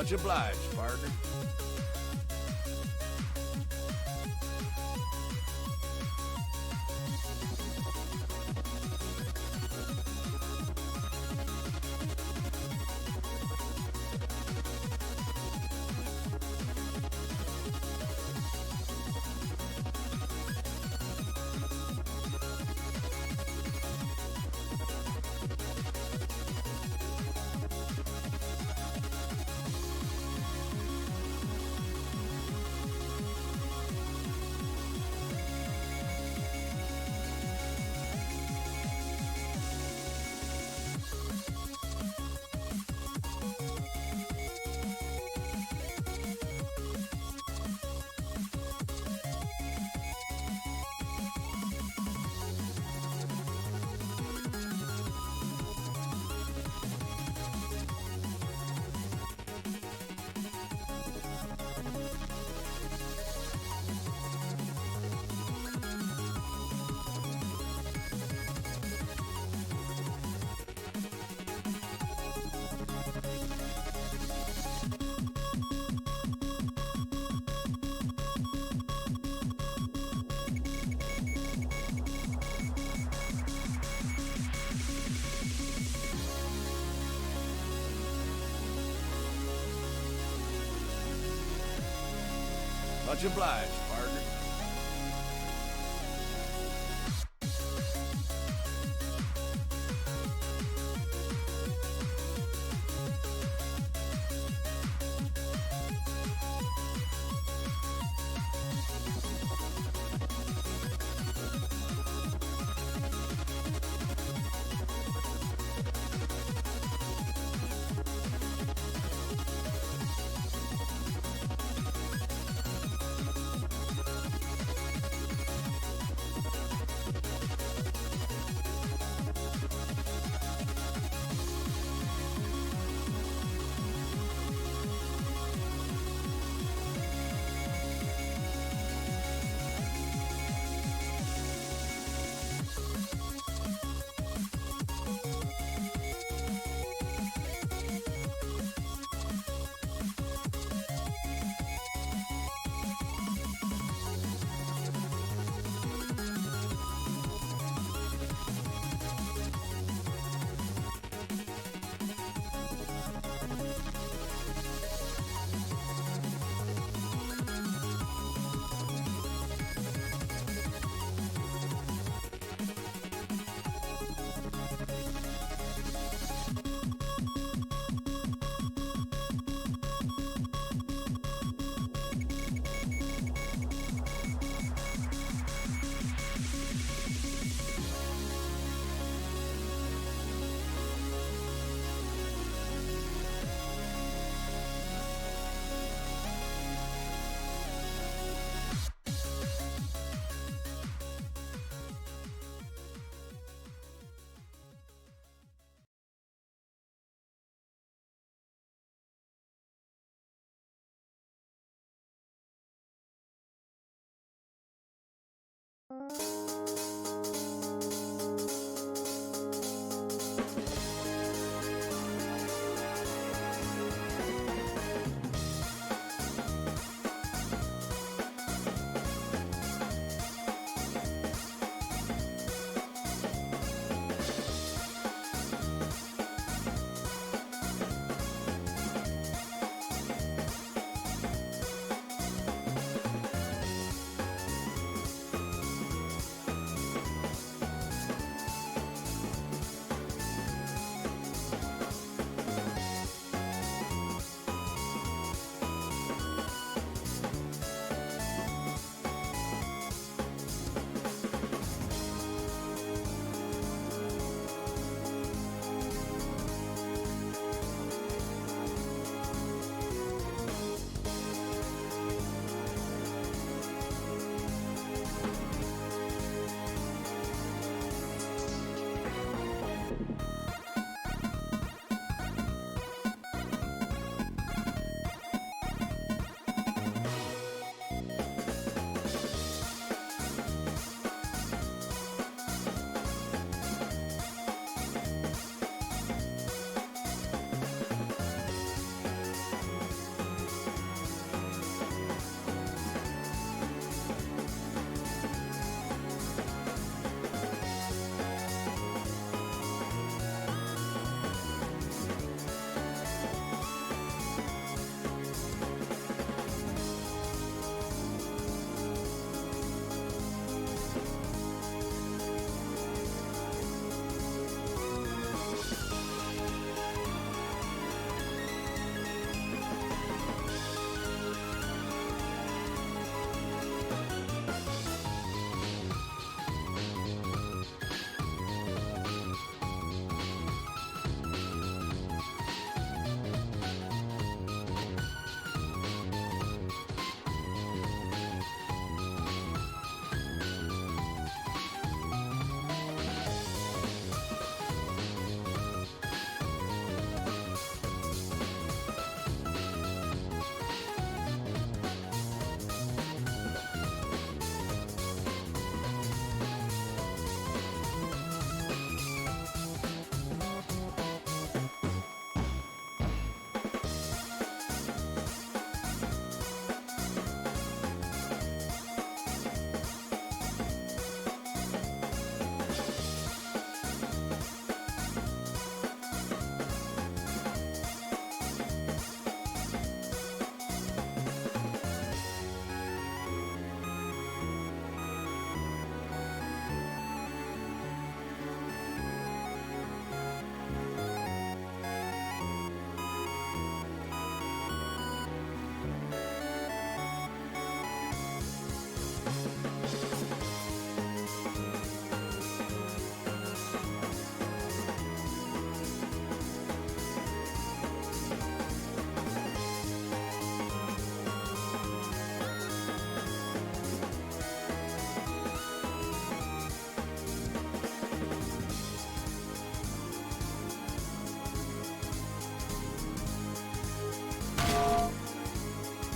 Much obliged, partner. Much obliged, partner.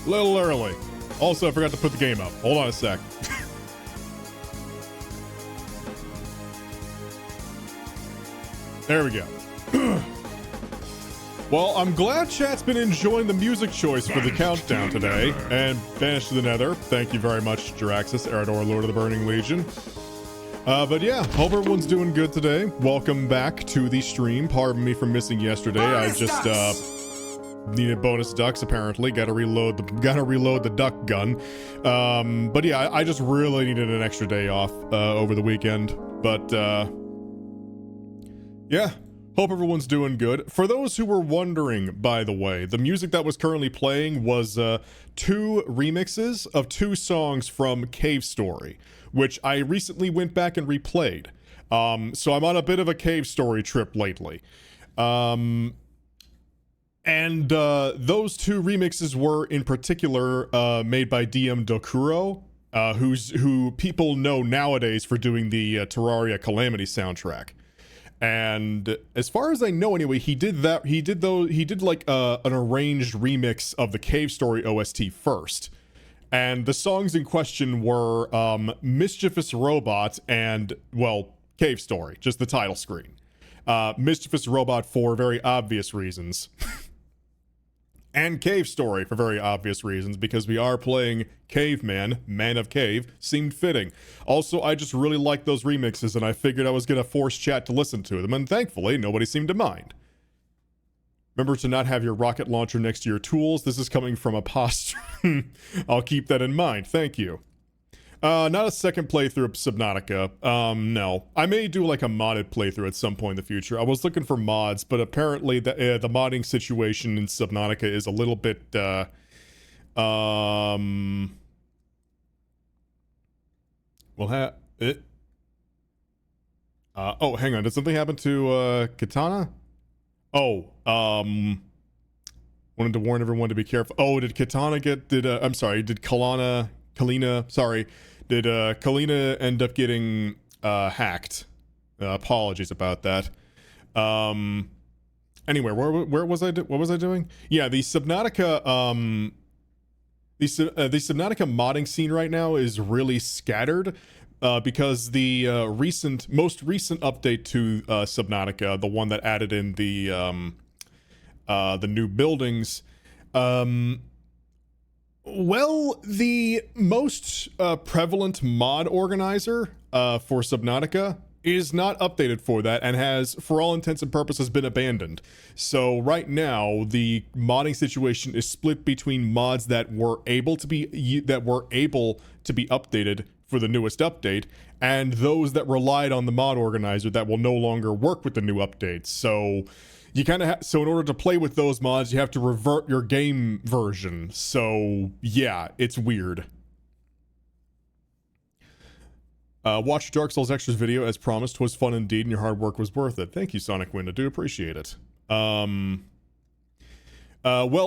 A little early. Also, I forgot to put the game up. Hold on a sec. There we go. Well, I'm glad chat's been enjoying the music choice for the countdown today. And Banished to the Nether. Thank you very much, Jiraxis, Erador, Lord of the Burning Legion. But yeah, hope everyone's doing good today. Welcome back to the stream. Pardon me for missing yesterday. I just needed bonus ducks apparently. Gotta reload the duck gun. But yeah, I just really needed an extra day off over the weekend. But yeah. Hope everyone's doing good. For those who were wondering, by the way, the music that was currently playing was 2 remixes of 2 songs from Cave Story, which I recently went back and replayed. So I'm on a bit of a Cave Story trip lately. And those 2 remixes were in particular made by DM Dokuro, who people know nowadays for doing the Terraria Calamity soundtrack. And as far as I know anyway, he did like an arranged remix of the Cave Story OST first. And the songs in question were Mischievous Robot and, well, Cave Story, just the title screen. Mischievous Robot for very obvious reasons. And Cave Story for very obvious reasons, because we are playing Caveman, Man of Cave, seemed fitting. Also, I just really liked those remixes, and I figured I was going to force chat to listen to them, and thankfully, nobody seemed to mind. Remember to not have your rocket launcher next to your tools. This is coming from a posture. I'll keep that in mind. Thank you. Not a second playthrough of Subnautica. No. I may do like a modded playthrough at some point in the future. I was looking for mods, but apparently the modding situation in Subnautica is a little bit, oh, hang on. Did something happen to, Katana? Oh, wanted to warn everyone to be careful. Oh, did Katana get, did Kalina, did Kalina end up getting hacked? Apologies about that. Anyway, where was I? What was I doing? Yeah, the Subnautica the Subnautica modding scene right now is really scattered because the most recent update to Subnautica, the one that added in the new buildings, well, the most prevalent mod organizer for Subnautica is not updated for that and has, for all intents and purposes, been abandoned. So right now, the modding situation is split between mods that were able to be updated for the newest update, and those that relied on the mod organizer that will no longer work with the new updates. So you kind of so in order to play with those mods, you have to revert your game version. So yeah, it's weird. Watch Dark Souls Extras video as promised. Was fun indeed, and your hard work was worth it. Thank you, Sonic Wind. I do appreciate it. Well,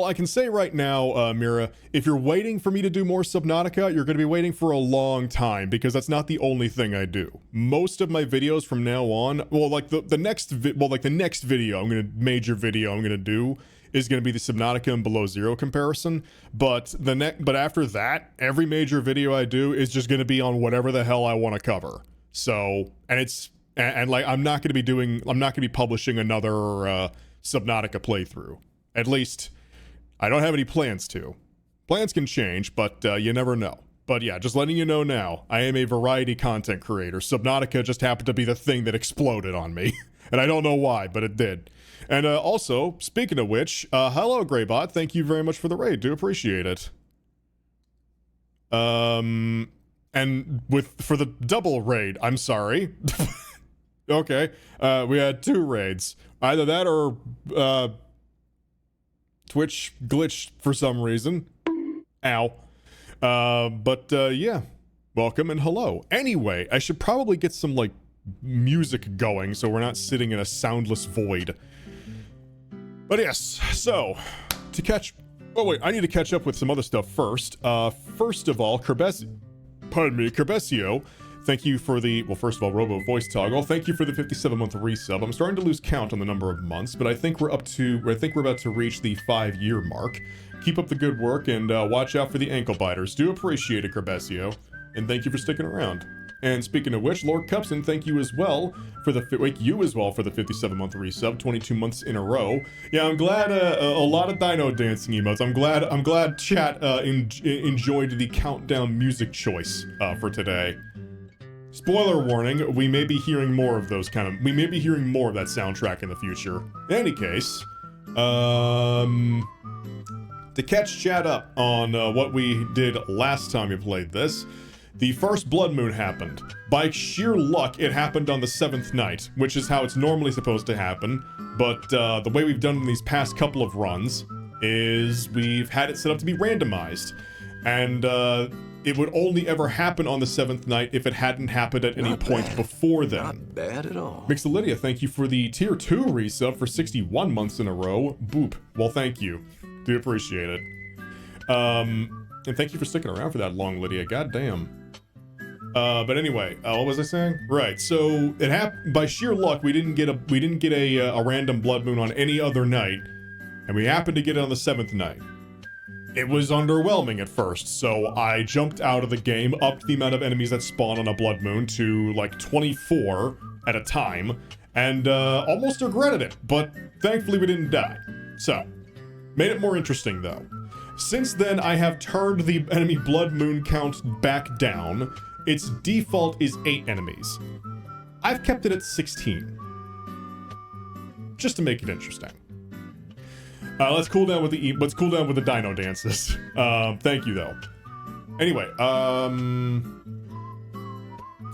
I can say right now, Mira, if you're waiting for me to do more Subnautica, you're going to be waiting for a long time, because that's not the only thing I do. Most of my videos from now on, well, like the next video, major video I'm going to do is going to be the Subnautica and Below Zero comparison. But after that, every major video I do is just going to be on whatever the hell I want to cover. So, like I'm not going to be publishing another Subnautica playthrough. At least, I don't have any plans to. Plans can change, but you never know. But yeah, just letting you know now, I am a variety content creator. Subnautica just happened to be the thing that exploded on me. And I don't know why, but it did. And also, speaking of which, hello, Greybot. Thank you very much for the raid. Do appreciate it. And for the double raid, I'm sorry. Okay. We had 2 raids. Either that or Twitch glitched for some reason. Ow. Yeah. Welcome and hello. Anyway, I should probably get some, like, music going so we're not sitting in a soundless void. But yes, so, to catch... Oh wait, I need to catch up with some other stuff first. First of all, Kerbesio, thank you for the... Well, first of all, Robo Voice Toggle, thank you for the 57-month resub. I'm starting to lose count on the number of months, but I think we're about to reach the 5-year mark. Keep up the good work, and watch out for the ankle biters. Do appreciate it, Carbesio. And thank you for sticking around. And speaking of which, Lord Cupson, thank you as well for the 57-month resub, 22 months in a row. Yeah, I'm glad a lot of dino dancing emotes. I'm glad chat enjoyed the countdown music choice for today. Spoiler warning, we may be hearing more of those we may be hearing more of that soundtrack in the future. In any case, to catch chat up on what we did last time we played this, the first blood moon happened. By sheer luck, it happened on the 7th night, which is how it's normally supposed to happen, but the way we've done in these past couple of runs is we've had it set up to be randomized, and it would only ever happen on the 7th night if it hadn't happened at any point before then. Not bad at all. Mixolydia, thank you for the tier 2 resub for 61 months in a row. Boop. Well, thank you. Do appreciate it. And thank you for sticking around for that long, Lydia. Goddamn. But anyway, what was I saying? Right. So it happened by sheer luck. We didn't get a random blood moon on any other night, and we happened to get it on the 7th night. It was underwhelming at first, so I jumped out of the game, upped the amount of enemies that spawn on a blood moon to like 24 at a time, and almost regretted it. But thankfully, we didn't die. So made it more interesting though. Since then, I have turned the enemy blood moon count back down. Its default is 8 enemies. I've kept it at 16. Just to make it interesting. Let's cool down with the dino dances. Thank you though. Anyway,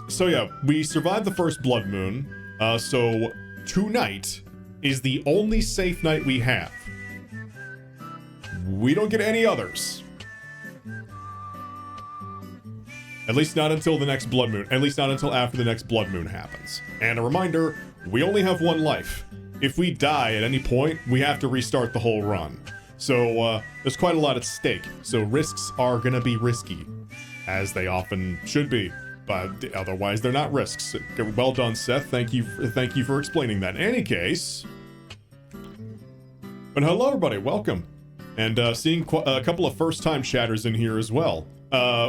so yeah, we survived the first blood moon. So tonight is the only safe night we have. We don't get any others. At least not until the next blood moon. At least not until after the next blood moon happens. And a reminder, we only have one life. If we die at any point, we have to restart the whole run. So there's quite a lot at stake. So risks are gonna be risky, as they often should be. But otherwise, they're not risks. Well done, Seth. Thank you for explaining that. In any case, but hello everybody, welcome. And seeing a couple of first-time chatters in here as well.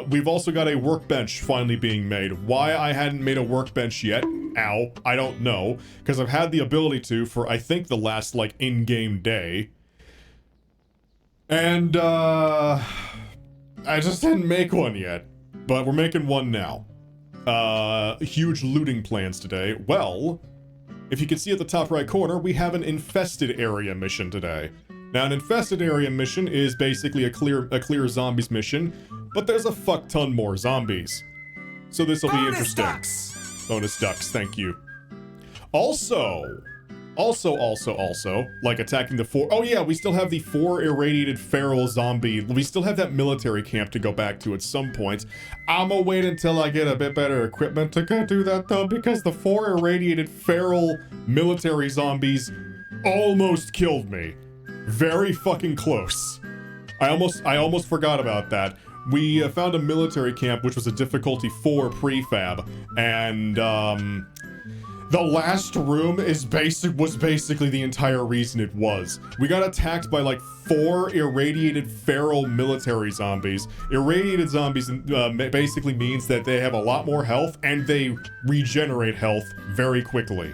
We've also got a workbench finally being made. Why I hadn't made a workbench yet, I don't know. Because I've had the ability to for, I think, the last, like, in-game day. And, I just didn't make one yet. But we're making one now. Huge looting plans today. Well, if you can see at the top right corner, we have an infested area mission today. Now, an infested area mission is basically a clear zombies mission, but there's a fuck ton more zombies. So this will be interesting. Bonus ducks, thank you. Also, like attacking the 4... Oh yeah, we still have the 4 irradiated feral zombie. We still have that military camp to go back to at some point. I'ma wait until I get a bit better equipment to go do that though, because the 4 irradiated feral military zombies almost killed me. Very fucking close. I almost forgot about that. We found a military camp which was a difficulty 4 prefab, and the last room was basically the entire reason it was. We got attacked by like 4 irradiated feral military zombies. Irradiated zombies basically means that they have a lot more health and they regenerate health very quickly.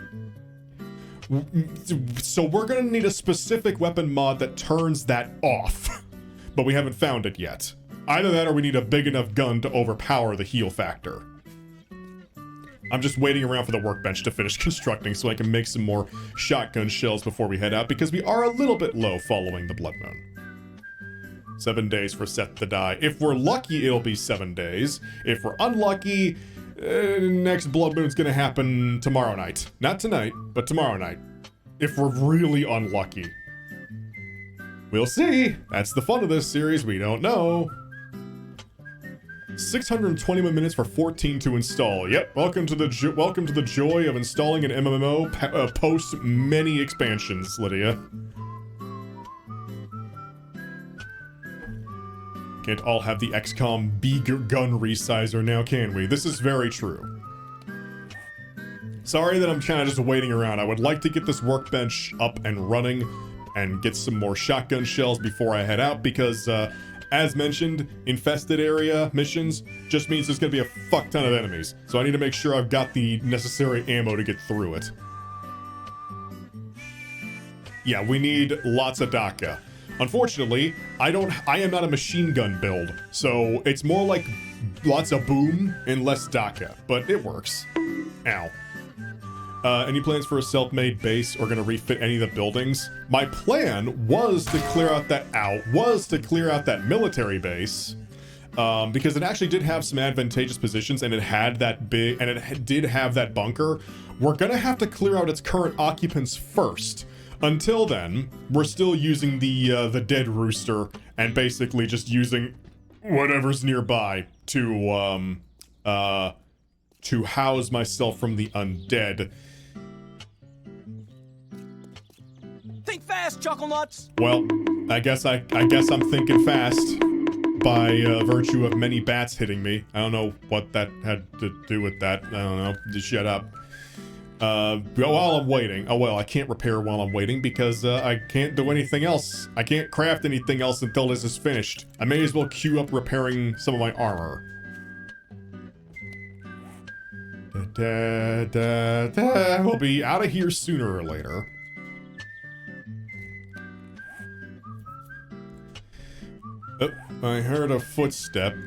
So we're gonna need a specific weapon mod that turns that off, but we haven't found it yet. Either that or we need a big enough gun to overpower the heal factor. I'm just waiting around for the workbench to finish constructing so I can make some more shotgun shells before we head out, because we are a little bit low following the blood moon. 7 days for Seth to die. If we're lucky, it'll be 7 days. If we're unlucky, next blood moon's gonna happen tomorrow night. Not tonight, but tomorrow night. If we're really unlucky. We'll see. That's the fun of this series. We don't know. 621 minutes for 14 to install. Yep, welcome to the joy of installing an MMO post many expansions, Lydia. Can't all have the XCOM gun resizer now, can we? This is very true. Sorry that I'm kind of just waiting around. I would like to get this workbench up and running and get some more shotgun shells before I head out because, as mentioned, infested area missions just means there's gonna be a fuck ton of enemies. So I need to make sure I've got the necessary ammo to get through it. Yeah, we need lots of DACA. Unfortunately, I am not a machine gun build, so it's more like lots of boom and less DACA, but it works. Ow. Any plans for a self-made base or gonna refit any of the buildings? My plan was to clear out that military base, because it actually did have some advantageous positions and it had that did have that bunker. We're gonna have to clear out its current occupants first. Until then, we're still using the dead rooster and basically just using whatever's nearby to house myself from the undead. Think fast, Chuckle Nuts. Well, I guess I'm thinking fast by virtue of many bats hitting me. I don't know what that had to do with that. I don't know. Just shut up. While I'm waiting. Oh well, I can't repair while I'm waiting because I can't do anything else. I can't craft anything else until this is finished. I may as well queue up repairing some of my armor. We'll be out of here sooner or later. Oh, I heard a footstep.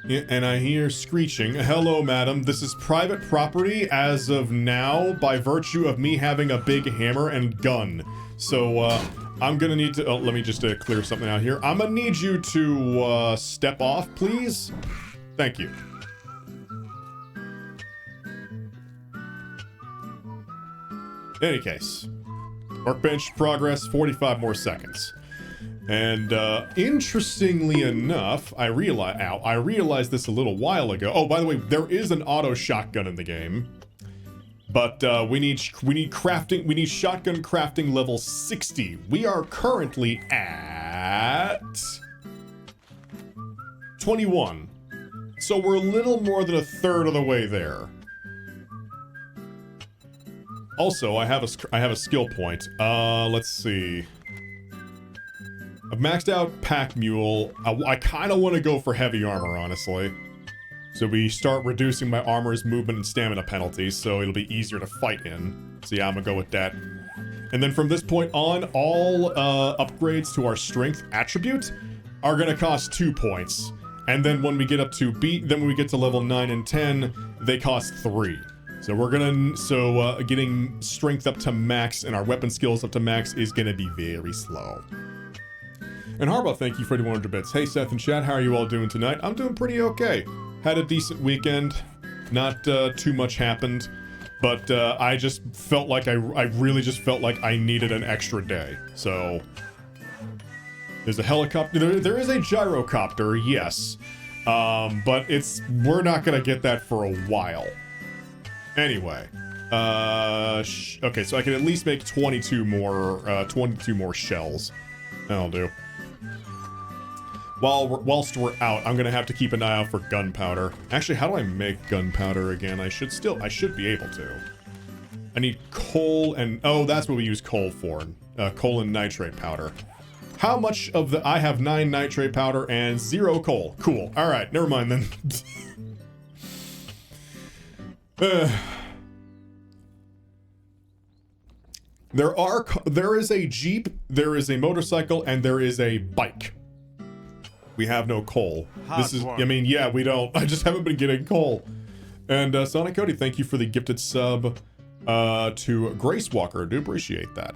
Yeah, and I hear screeching. Hello, madam. This is private property as of now by virtue of me having a big hammer and gun. So, I'm gonna need to... Oh, let me just clear something out here. I'm gonna need you to, step off, please. Thank you. In any case. Workbench progress, 45 more seconds. And, interestingly enough, I realized this a little while ago. Oh, by the way, there is an auto shotgun in the game. But, we need shotgun crafting level 60. We are currently at 21. So we're a little more than a third of the way there. Also, I have a skill point. Let's see. I've maxed out Pack Mule. I kind of want to go for heavy armor, honestly. So we start reducing my armor's movement and stamina penalties, so it'll be easier to fight in. So yeah, I'm gonna go with that. And then from this point on, all upgrades to our strength attribute are gonna cost 2 points. And then when we get up to when we get to level 9 and 10, they cost 3. So we're gonna, getting strength up to max and our weapon skills up to max is gonna be very slow. And Harbaugh, thank you for the 100 bits. Hey Seth and chat, how are you all doing tonight? I'm doing pretty okay. Had a decent weekend. Not too much happened, but I just felt like I really just felt like I needed an extra day. So there's a helicopter. There is a gyrocopter, yes, but we're not gonna get that for a while. Anyway, okay, so I can at least make 22 more shells. That'll do. Whilst we're out, I'm gonna have to keep an eye out for gunpowder. Actually, how do I make gunpowder again? I should be able to. I need coal and... Oh, that's what we use coal for. Coal and nitrate powder. How much of the... I have 9 nitrate powder and 0 coal. Cool. Alright, never mind then. There is a Jeep, there is a motorcycle, and there is a bike. We have no coal. I mean, yeah, we don't. I just haven't been getting coal. And Sonic Cody, thank you for the gifted sub to Grace Walker. I do appreciate that.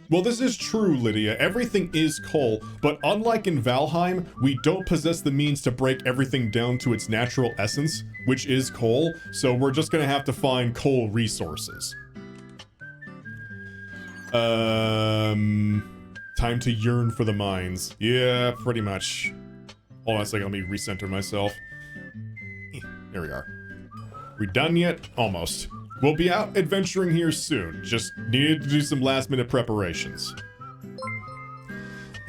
Well, this is true, Lydia. Everything is coal, but unlike in Valheim, we don't possess the means to break everything down to its natural essence, which is coal, so we're just gonna have to find coal resources. Time to yearn for the mines. Yeah, pretty much. Hold on a second, let me recenter myself. There we are. We done yet? Almost. We'll be out adventuring here soon. Just needed to do some last minute preparations.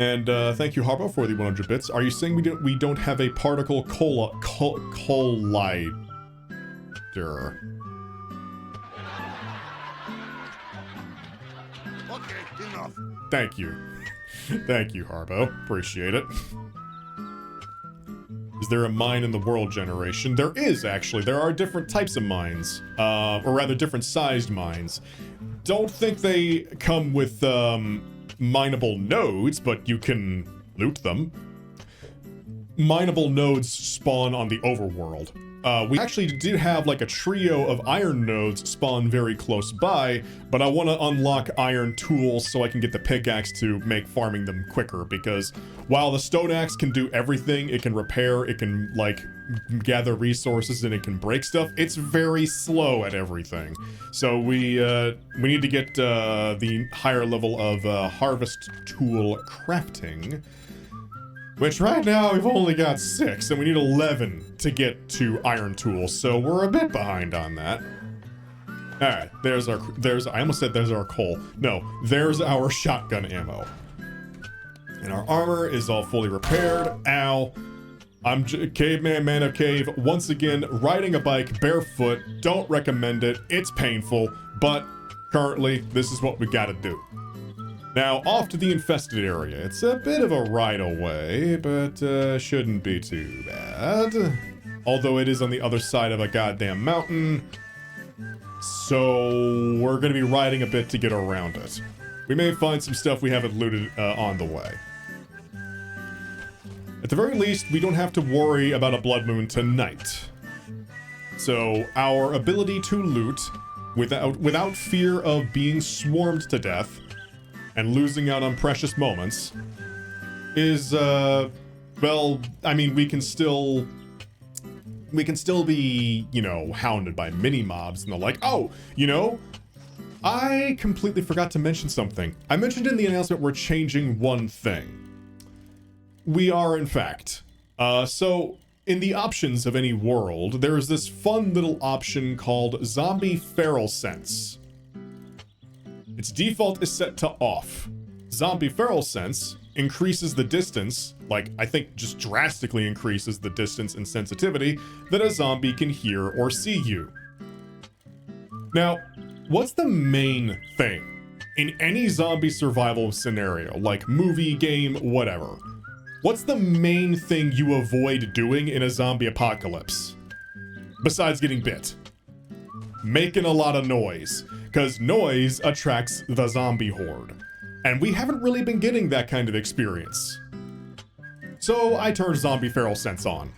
And thank you, Harpo, for the 100 bits. Are you saying we don't have a particle collider? Okay, enough. Thank you. Thank you, Harbo. Appreciate it. Is there a mine in the world generation? There is, actually. There are different types of mines. Or rather, different sized mines. Don't think they come with, mineable nodes, but you can loot them. Mineable nodes spawn on the overworld. We actually did have like a trio of iron nodes spawn very close by, but I want to unlock iron tools so I can get the pickaxe to make farming them quicker, because while the stone axe can do everything, it can repair, it can like gather resources, and it can break stuff, it's very slow at everything. So we need to get the higher level of harvest tool crafting. Which right now we've only got 6, and we need 11 to get to iron tools, so we're a bit behind on that. Alright, I almost said there's our coal. No, there's our shotgun ammo. And our armor is all fully repaired. Ow. I'm Caveman, Man of Cave, once again, riding a bike barefoot. Don't recommend it, it's painful, but currently, this is what we gotta do. Now, off to the infested area. It's a bit of a ride away, but shouldn't be too bad. Although it is on the other side of a goddamn mountain. So we're gonna be riding a bit to get around it. We may find some stuff we haven't looted on the way. At the very least, we don't have to worry about a Bloodmoon tonight. So our ability to loot without fear of being swarmed to death and losing out on precious moments is, well, I mean, we can still be, you know, hounded by mini-mobs and the like. Oh, you know, I completely forgot to mention something. I mentioned in the announcement we're changing one thing. We are, in fact. So, in the options of any world, there is this fun little option called Zombie Feral Sense. Its default is set to off. Zombie Feral Sense increases the distance, like I think just drastically increases the distance and sensitivity that a zombie can hear or see you. Now, what's the main thing in any zombie survival scenario, like movie, game, whatever? What's the main thing you avoid doing in a zombie apocalypse? Besides getting bit? Making a lot of noise. Because noise attracts the zombie horde. And we haven't really been getting that kind of experience. So I turned Zombie Feral Sense on.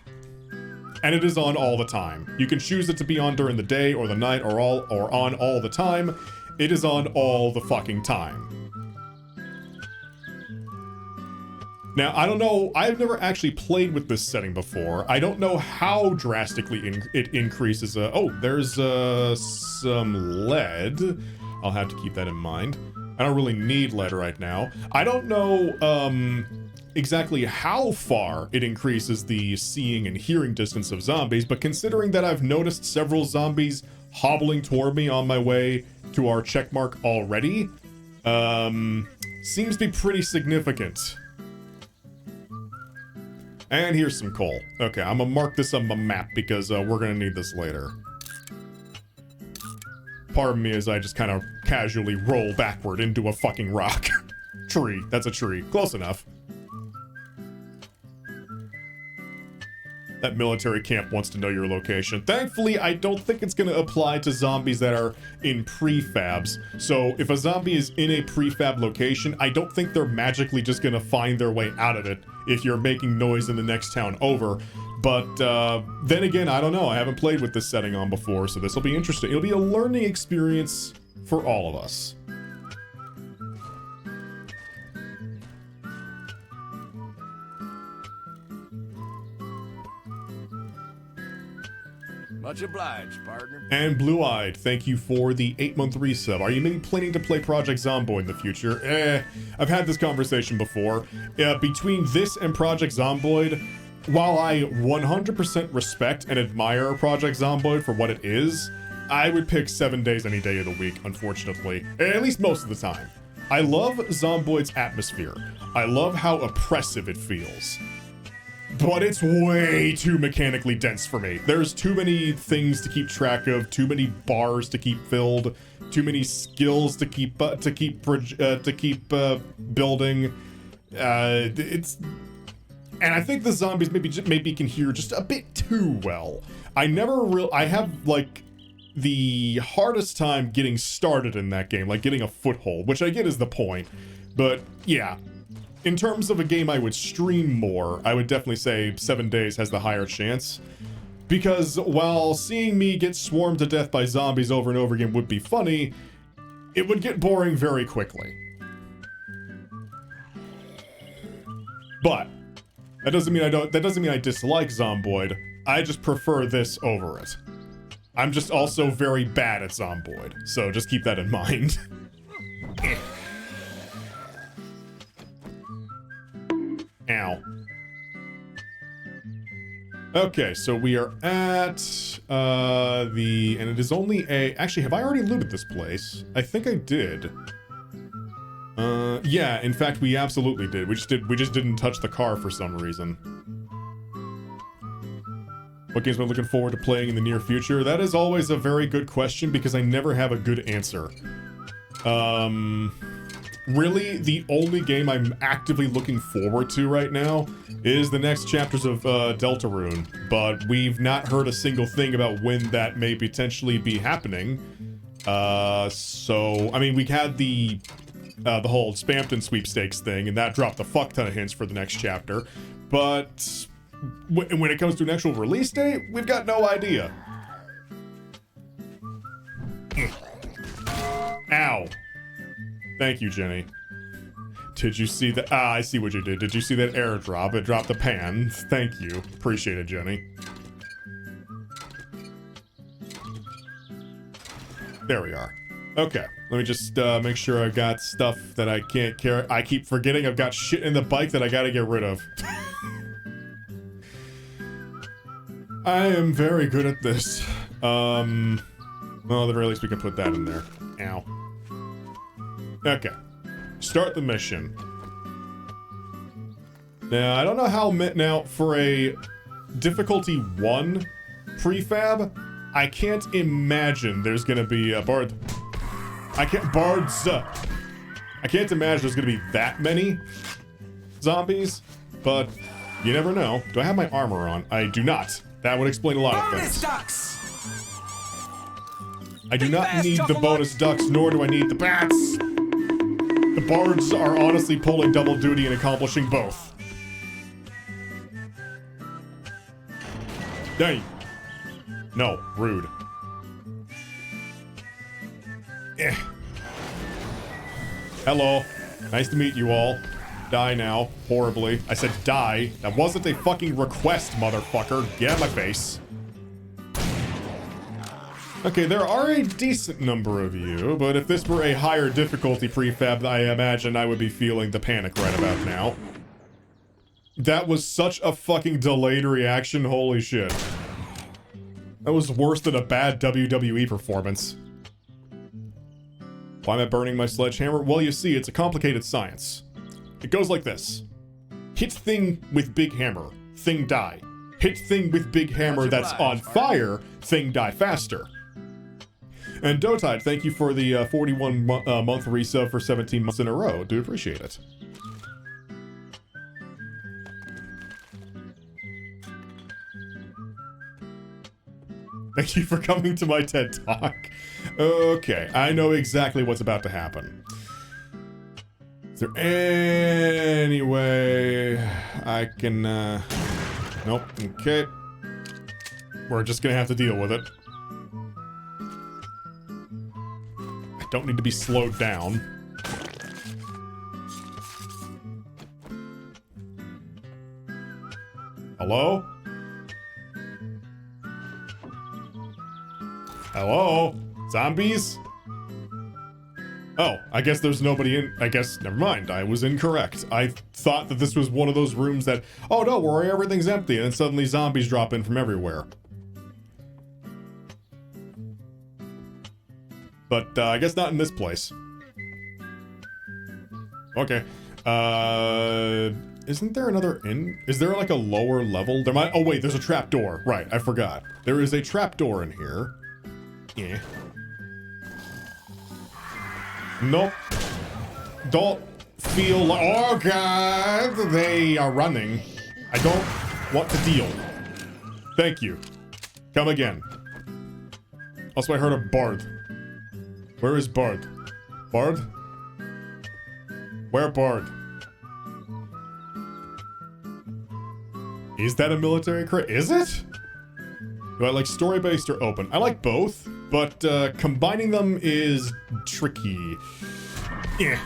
And it is on all the time. You can choose it to be on during the day or the night or on all the time. It is on all the fucking time. Now, I don't know, I've never actually played with this setting before. I don't know how drastically it increases. Oh, there's some lead. I'll have to keep that in mind. I don't really need lead right now. I don't know exactly how far it increases the seeing and hearing distance of zombies, but considering that I've noticed several zombies hobbling toward me on my way to our checkmark already, seems to be pretty significant. And here's some coal. Okay, I'm gonna mark this on my map because we're gonna need this later. Pardon me as I just kind of casually roll backward into a fucking rock. Tree, that's a tree. Close enough. That military camp wants to know your location. Thankfully, I don't think it's gonna apply to zombies that are in prefabs. So if a zombie is in a prefab location, I don't think they're magically just gonna find their way out of it if you're making noise in the next town over. But then again, I don't know. I haven't played with this setting on before, so this will be interesting. It'll be a learning experience for all of us. Much obliged, partner. And Blue-Eyed, thank you for the 8-month resub. Are you maybe planning to play Project Zomboid in the future? I've had this conversation before. Between this and Project Zomboid, while I 100% respect and admire Project Zomboid for what it is, I would pick 7 days any day of the week, unfortunately. At least most of the time. I love Zomboid's atmosphere. I love how oppressive it feels. But it's way too mechanically dense for me. There's too many things to keep track of, too many bars to keep filled, too many skills to keep building. It's... And I think the zombies maybe can hear just a bit too well. I have, like, the hardest time getting started in that game, like getting a foothold, which I get is the point. But, yeah. In terms of a game I would stream more, I would definitely say 7 Days has the higher chance. Because while seeing me get swarmed to death by zombies over and over again would be funny, it would get boring very quickly. But that doesn't mean I dislike Zomboid. I just prefer this over it. I'm just also very bad at Zomboid, so just keep that in mind. Ow. Okay, so we are at and it is only actually, have I already looted this place? I think I did. Yeah, in fact, we absolutely did. We just didn't touch the car for some reason. What games am I looking forward to playing in the near future? That is always a very good question because I never have a good answer. Really, the only game I'm actively looking forward to right now is the next chapters of Deltarune, but we've not heard a single thing about when that may potentially be happening. So, I mean, we had the whole Spampton sweepstakes thing, and that dropped a fuck ton of hints for the next chapter, but when it comes to an actual release date, we've got no idea. Ow. Thank you, Jenny. Did you see that? Ah, I see what you did. Did you see that airdrop? It dropped a pan. Thank you. Appreciate it, Jenny. There we are. Okay, let me just make sure I've got stuff that I can't carry. I keep forgetting I've got shit in the bike that I gotta get rid of. I am very good at this. Well, at the very least we can put that in there. Ow. Okay. Start the mission. Now, I don't know how... Now, for a difficulty 1 prefab, I can't imagine there's gonna be a bard... I can't imagine there's gonna be that many zombies, but you never know. Do I have my armor on? I do not. That would explain a lot of things. Ducks! I do not need the bonus ducks, nor do I need the bats. The bards are honestly pulling double duty and accomplishing both. Dang. No, rude. Eh. Hello. Nice to meet you all. Die now. Horribly. I said die. That wasn't a fucking request, motherfucker. Get out of my face. Okay, there are a decent number of you, but if this were a higher difficulty prefab, I imagine I would be feeling the panic right about now. That was such a fucking delayed reaction, holy shit. That was worse than a bad WWE performance. Why am I burning my sledgehammer? Well, you see, it's a complicated science. It goes like this. Hit thing with big hammer, thing die. Hit thing with big hammer that's on fire, thing die faster. And Dotide, thank you for the 41-month resub for 17 months in a row. Do appreciate it. Thank you for coming to my TED Talk. Okay, I know exactly what's about to happen. Is there any way I can, Nope, okay. We're just gonna have to deal with it. I don't need to be slowed down. Hello? Hello? Zombies? Oh, I guess there's nobody in. I guess, never mind. I was incorrect. I thought that this was one of those rooms that, oh, don't worry, everything's empty, and then suddenly zombies drop in from everywhere. But, I guess not in this place. Okay. Isn't there another in? Is there like a lower level? There might. Oh, wait, there's a trap door. Right, I forgot. There is a trap door in here. Yeah. Nope. Don't feel like, oh god, they are running. I don't want to deal. Thank you. Come again. Also, I heard a Bard. Where is Bard? Bard? Where Bard? Is that a military crit? Is it? Do I like story-based or open? I like both, but combining them is tricky. Yeah.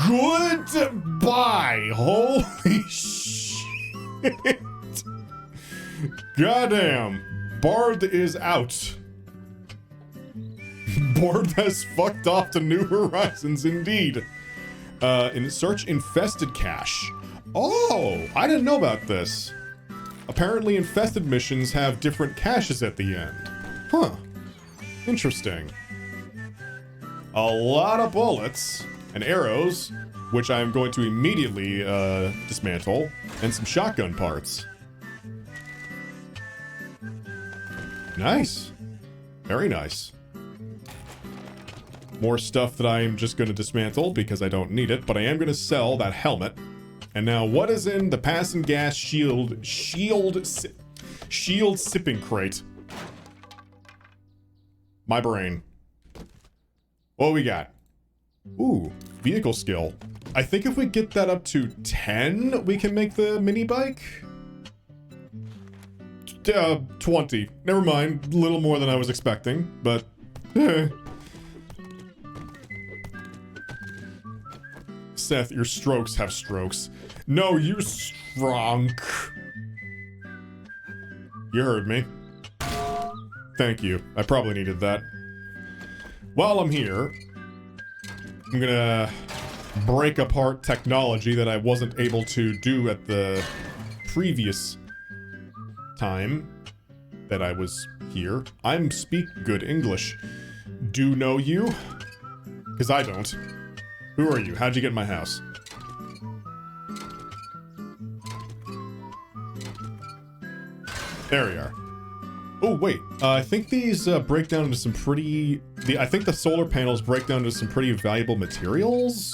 Goodbye! Holy shit! Goddamn! Bard is out. Bard has fucked off to New Horizons, indeed. In search infested cache. Oh, I didn't know about this. Apparently infested missions have different caches at the end. Huh. Interesting. A lot of bullets and arrows, which I'm going to immediately dismantle, and some shotgun parts. Nice. Very nice. More stuff that I'm just going to dismantle because I don't need it, but I am going to sell that helmet. And now, what is in the pass and gas shield sipping crate? My brain. What we got? Ooh, vehicle skill. I think if we get that up to 10, we can make the mini bike. 20. Never mind. A little more than I was expecting, but... Seth, your strokes have strokes. No, you strunk. You heard me. Thank you. I probably needed that. While I'm here, I'm gonna break apart technology that I wasn't able to do at the previous time that I was here. I'm speak good English. Do know you? Because I don't. Who are you? How'd you get in my house? There we are. Oh, wait. I think these break down into some pretty... I think the solar panels break down into some pretty valuable materials?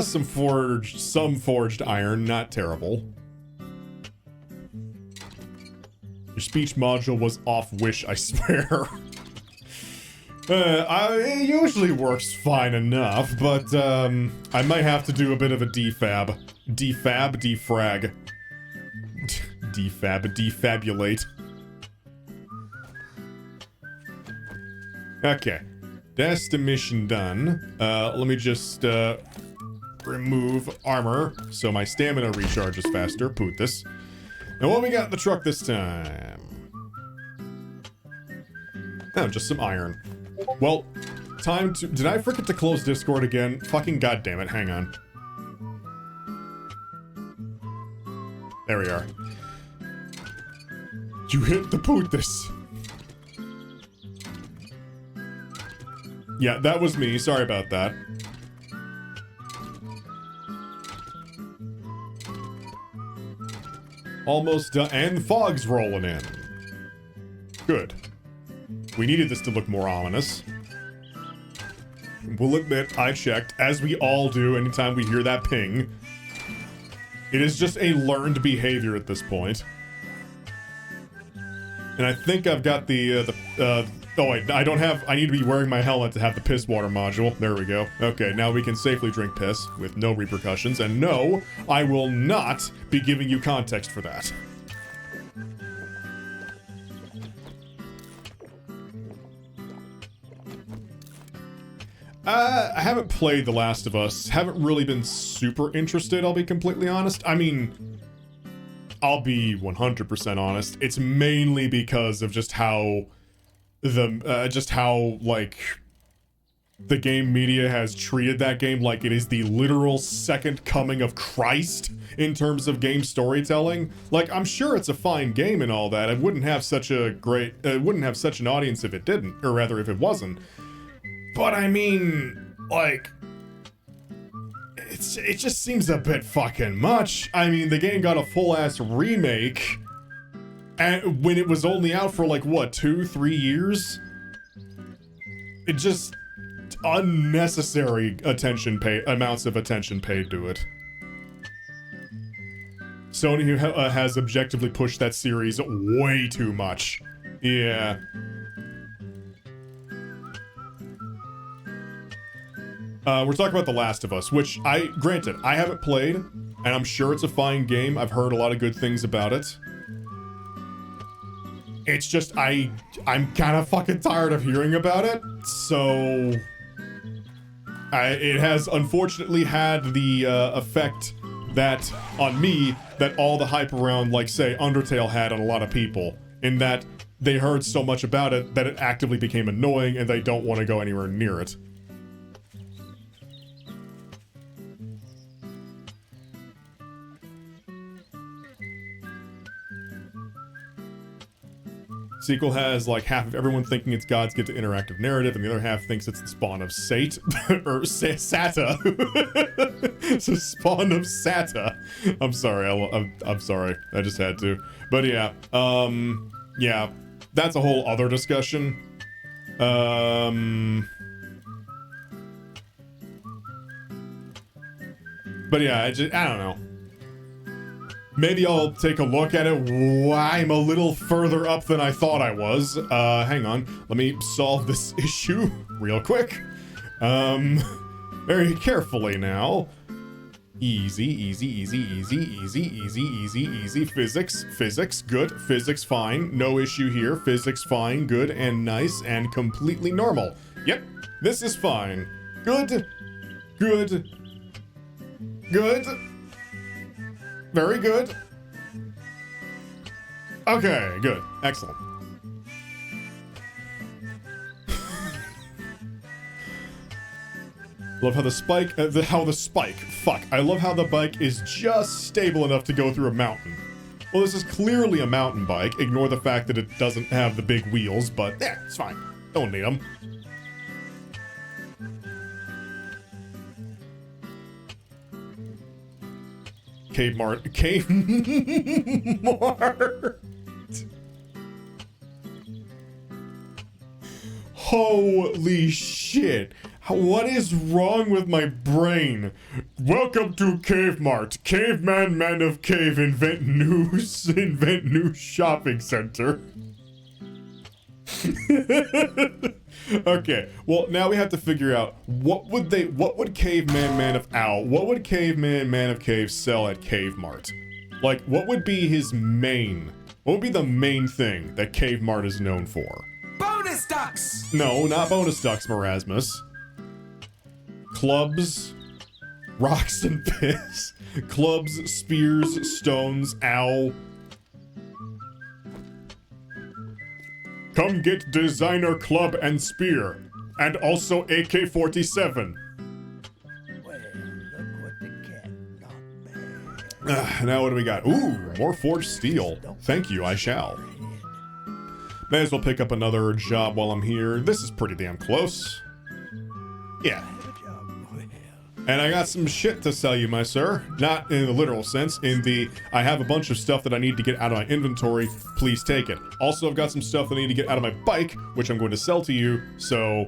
Some forged iron, not terrible. Your speech module was off wish, I swear. It usually works fine enough, but I might have to do a bit of a defab. Defrag. Defabulate. Okay. That's the mission done. Let me just remove armor so my stamina recharges faster. Poot this. And what we got in the truck this time? Oh, just some iron. Well, time to... Did I forget to close Discord again? Fucking goddammit, hang on. There we are. You hit the poot this. Yeah, that was me. Sorry about that. Almost done. And the fog's rolling in. Good. We needed this to look more ominous. We'll admit, I checked, as we all do anytime we hear that ping. It is just a learned behavior at this point. And I think I've got oh wait, I don't have, I need to be wearing my helmet to have the piss water module. There we go. Okay, now we can safely drink piss with no repercussions. And no, I will not be giving you context for that. I haven't played The Last of Us. Haven't really been super interested, I'll be completely honest. I mean, I'll be 100% honest. It's mainly because of just how like the game media has treated that game like it is the literal second coming of Christ in terms of game storytelling. Like, I'm sure it's a fine game and all that. It wouldn't have such an audience if it didn't, or rather if it wasn't. But I mean, like, it just seems a bit fucking much. I mean, the game got a full-ass remake And when it was only out for like, what, 2-3 years? It just... unnecessary amounts of attention paid to it. Sony has objectively pushed that series way too much. Yeah. We're talking about The Last of Us, which granted, I haven't played, and I'm sure it's a fine game. I've heard a lot of good things about it. It's just, I'm kind of fucking tired of hearing about it, so... it has unfortunately had the effect that, on me, that all the hype around, like, say, Undertale had on a lot of people, in that they heard so much about it that it actively became annoying and they don't want to go anywhere near it. Sequel has like half of everyone thinking it's God's gift to interactive narrative, and the other half thinks it's the spawn of Sate or Sata. It's a spawn of Sata. I'm sorry. I'm sorry. I just had to. But yeah. Yeah. That's a whole other discussion. But yeah, I don't know. Maybe I'll take a look at it. I'm a little further up than I thought I was. Hang on. Let me solve this issue real quick. Very carefully now. Easy, easy, easy, easy, easy, easy, easy, easy. Physics, good. Physics, fine. No issue here. Physics, fine, good, and nice, and completely normal. Yep, this is fine. Good. Good. Good. Very good. Okay, good. Excellent. Love how the spike, fuck. I love how the bike is just stable enough to go through a mountain. Well, this is clearly a mountain bike. Ignore the fact that it doesn't have the big wheels, but yeah, it's fine. Don't need them. Cave Mart. Holy shit. What is wrong with my brain? Welcome to Cave Mart. Caveman, man of cave, invent new shopping center. Okay, well, now we have to figure out what would Caveman Man of Owl, what would Caveman Man of Cave sell at Cave Mart? Like, what would be his main? What would be the main thing that Cave Mart is known for? Bonus ducks! No, not bonus ducks, Marasmus. Clubs, rocks and piss. Clubs, spears, stones, owl. Come get designer club and spear, and also AK-47. Well, look what the cat got. Now what do we got? Ooh, more forged steel. Thank you, I shall. May as well pick up another job while I'm here. This is pretty damn close. Yeah. And I got some shit to sell you, my sir. Not in the literal sense, in the, I have a bunch of stuff that I need to get out of my inventory, please take it. Also, I've got some stuff that I need to get out of my bike, which I'm going to sell to you, so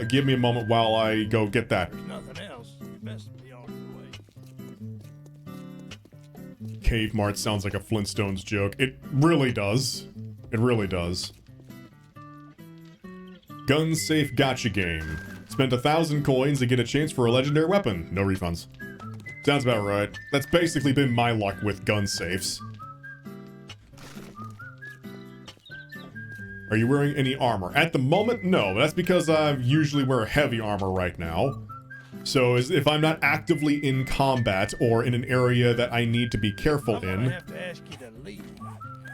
give me a moment while I go get that. There's nothing else. Best be on the way. Cave Mart sounds like a Flintstones joke. It really does. It really does. Gun safe gotcha game. Spend 1,000 coins to get a chance for a legendary weapon. No refunds. Sounds about right. That's basically been my luck with gun safes. Are you wearing any armor? At the moment, no. That's because I usually wear heavy armor right now. So if I'm not actively in combat or in an area that I need to be careful in... I have to ask you to leave.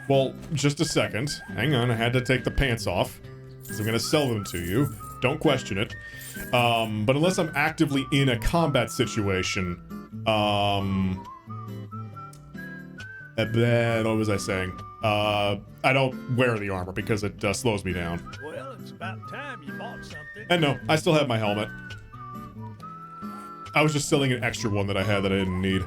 Well, just a second. Hang on, I had to take the pants off. Because I'm going to sell them to you. Don't question it. But unless I'm actively in a combat situation, what was I saying? I don't wear the armor because it slows me down. Well, it's about time you bought something. And no, I still have my helmet. I was just selling an extra one that I had that I didn't need.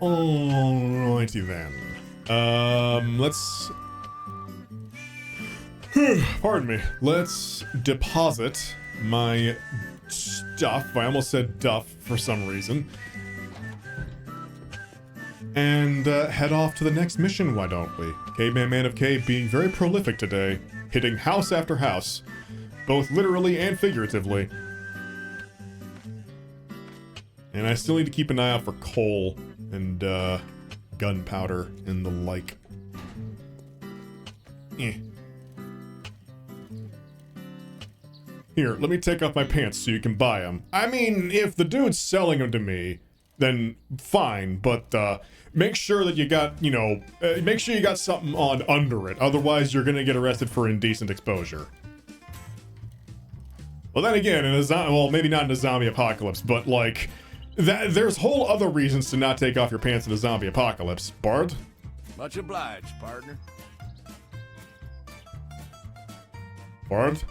Alrighty then. Let's... Pardon me. Let's deposit my stuff. I almost said duff for some reason. And head off to the next mission, why don't we? Caveman Man of Cave being very prolific today, hitting house after house, both literally and figuratively. And I still need to keep an eye out for coal and gunpowder and the like. Here, let me take off my pants so you can buy them. I mean, if the dude's selling them to me, then fine, but make sure that you got, you know, make sure you got something on under it. Otherwise, you're gonna get arrested for indecent exposure. Well, then again, in a well, maybe not in a zombie apocalypse, but like, there's whole other reasons to not take off your pants in a zombie apocalypse. Bard? Much obliged, partner. Bard?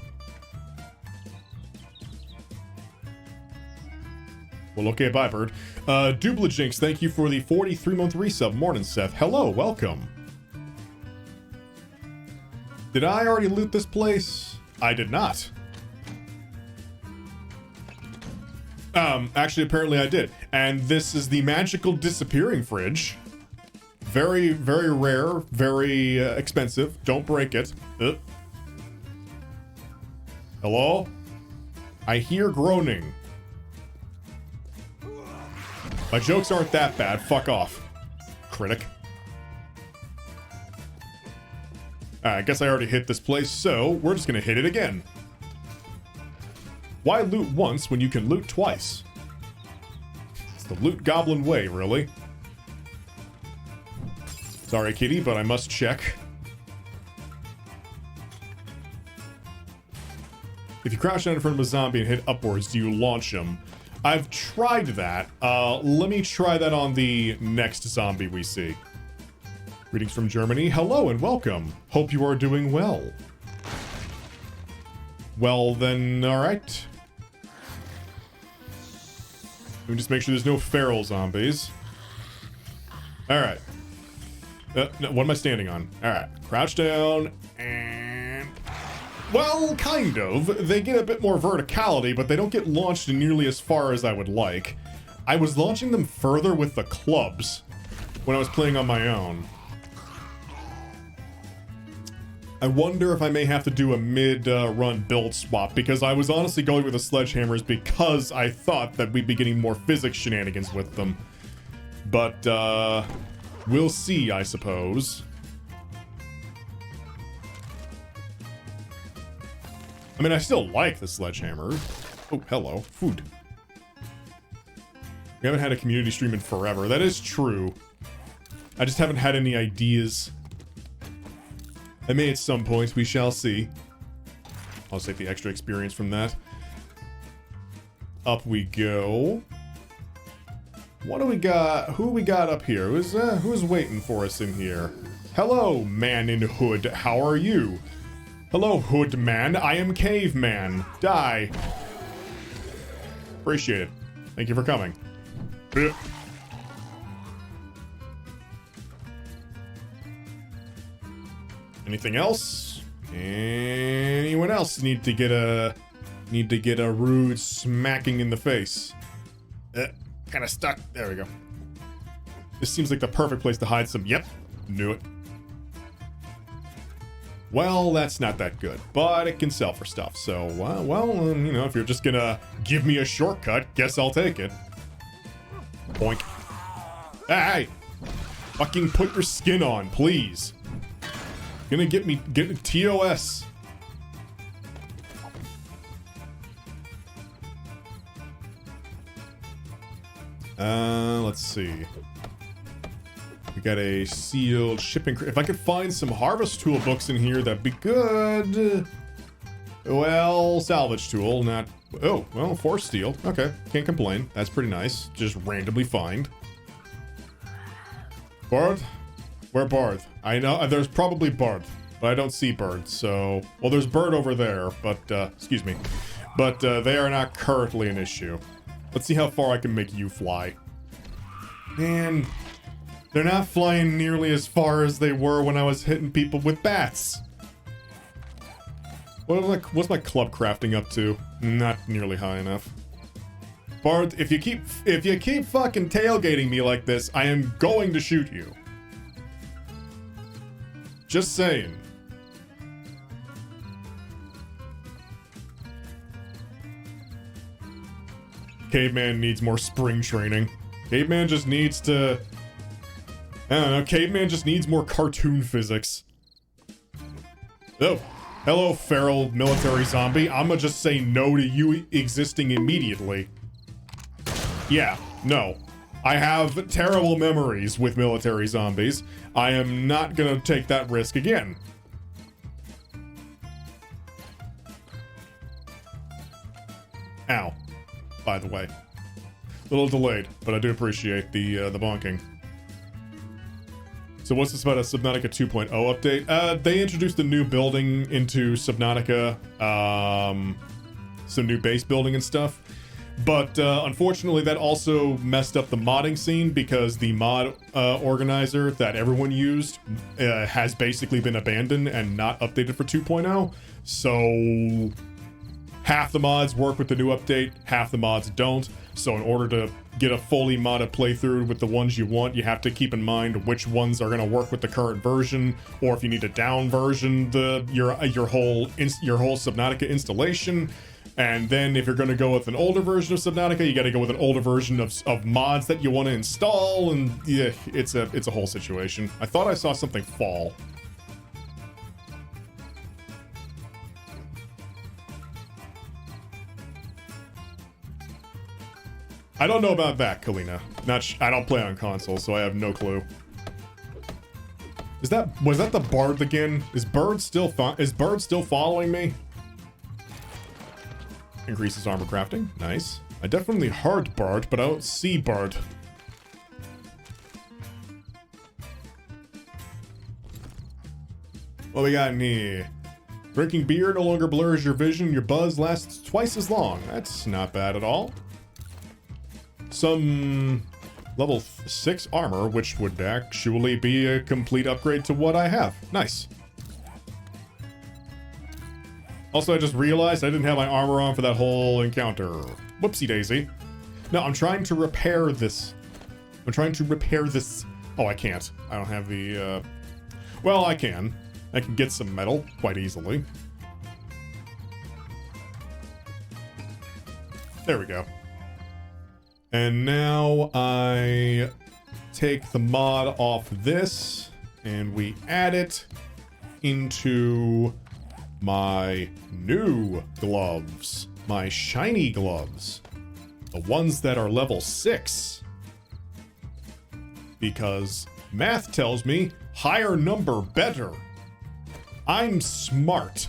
Well, okay, bye, Bird. Dublajinx, thank you for the 43-month resub. Morning, Seth. Hello, welcome. Did I already loot this place? I did not. Actually, apparently I did. And this is the magical disappearing fridge. Very, very rare, very expensive. Don't break it. Hello? I hear groaning. My jokes aren't that bad. Fuck off. Critic. I guess I already hit this place, so we're just gonna hit it again. Why loot once when you can loot twice? It's the loot goblin way, really. Sorry, kitty, but I must check. If you crouch down in front of a zombie and hit upwards, do you launch him? I've tried that. Let me try that on the next zombie we see. Greetings from Germany. Hello and welcome. Hope you are doing well. Well then, alright. Let me just make sure there's no feral zombies. Alright. No, what am I standing on? Alright. Crouch down and... Well, kind of. They get a bit more verticality, but they don't get launched nearly as far as I would like. I was launching them further with the clubs when I was playing on my own. I wonder if I may have to do a mid-run build swap, because I was honestly going with the sledgehammers because I thought that we'd be getting more physics shenanigans with them. But, we'll see, I suppose. I mean, I still like the sledgehammer. Oh, hello. Food. We haven't had a community stream in forever. That is true. I just haven't had any ideas. I may at some point. We shall see. I'll take the extra experience from that. Up we go. What do we got? Who we got up here? Who's waiting for us in here? Hello, man in hood. How are you? Hello, hood man. I am caveman. Die. Appreciate it. Thank you for coming. Anything else? Anyone else need to get a rude smacking in the face? Kind of stuck. There we go. This seems like the perfect place to hide some. Yep, knew it. Well, that's not that good, but it can sell for stuff. So, well, you know, if you're just gonna give me a shortcut, guess I'll take it. Boink. Hey! Fucking put your skin on, please. Gonna get TOS. Let's see. We got a sealed shipping crate. If I could find some harvest tool books in here, that'd be good. Well, salvage tool, not... Oh, well, force steel. Okay, can't complain. That's pretty nice. Just randomly find. Bard? Where Bard? I know, there's probably Bard, but I don't see Bird, so... Well, there's Bird over there, but, excuse me. But, they are not currently an issue. Let's see how far I can make you fly. Man, They're not flying nearly as far as they were when I was hitting people with bats. What's my club crafting up to? Not nearly high enough. Bard, if you keep fucking tailgating me like this, I am going to shoot you. Just saying. Caveman needs more spring training. Caveman just needs to... I don't know, Caveman just needs more cartoon physics. Oh, hello feral military zombie. I'ma just say no to you existing immediately. Yeah, no. I have terrible memories with military zombies. I am not gonna take that risk again. Ow. By the way. A little delayed, but I do appreciate the bonking. So what's this about a Subnautica 2.0 update? They introduced a new building into Subnautica, some new base building and stuff. But unfortunately, that also messed up the modding scene because the mod organizer that everyone used has basically been abandoned and not updated for 2.0. So half the mods work with the new update, half the mods don't. So in order to get a fully modded playthrough with the ones you want, you have to keep in mind which ones are going to work with the current version, or if you need to down version your whole Subnautica installation. And then if you're going to go with an older version of Subnautica, you got to go with an older version of mods that you want to install, and yeah, it's a whole situation. I thought I saw something fall. I don't know about that, Kalina. I don't play on console, so I have no clue. Was that the Bard again? Is Bird still following me? Increases armor crafting. Nice. I definitely heard Bard, but I don't see Bard. What we got in here? Drinking beer no longer blurs your vision. Your buzz lasts twice as long. That's not bad at all. Some level 6 armor, which would actually be a complete upgrade to what I have. Nice. Also, I just realized I didn't have my armor on for that whole encounter. Whoopsie daisy. No, I'm trying to repair this. Oh, I can't. I don't have the, well, I can. I can get some metal quite easily. There we go. And now I take the mod off this and we add it into my new gloves, my shiny gloves, the ones that are level 6. Because math tells me higher number better. I'm smart.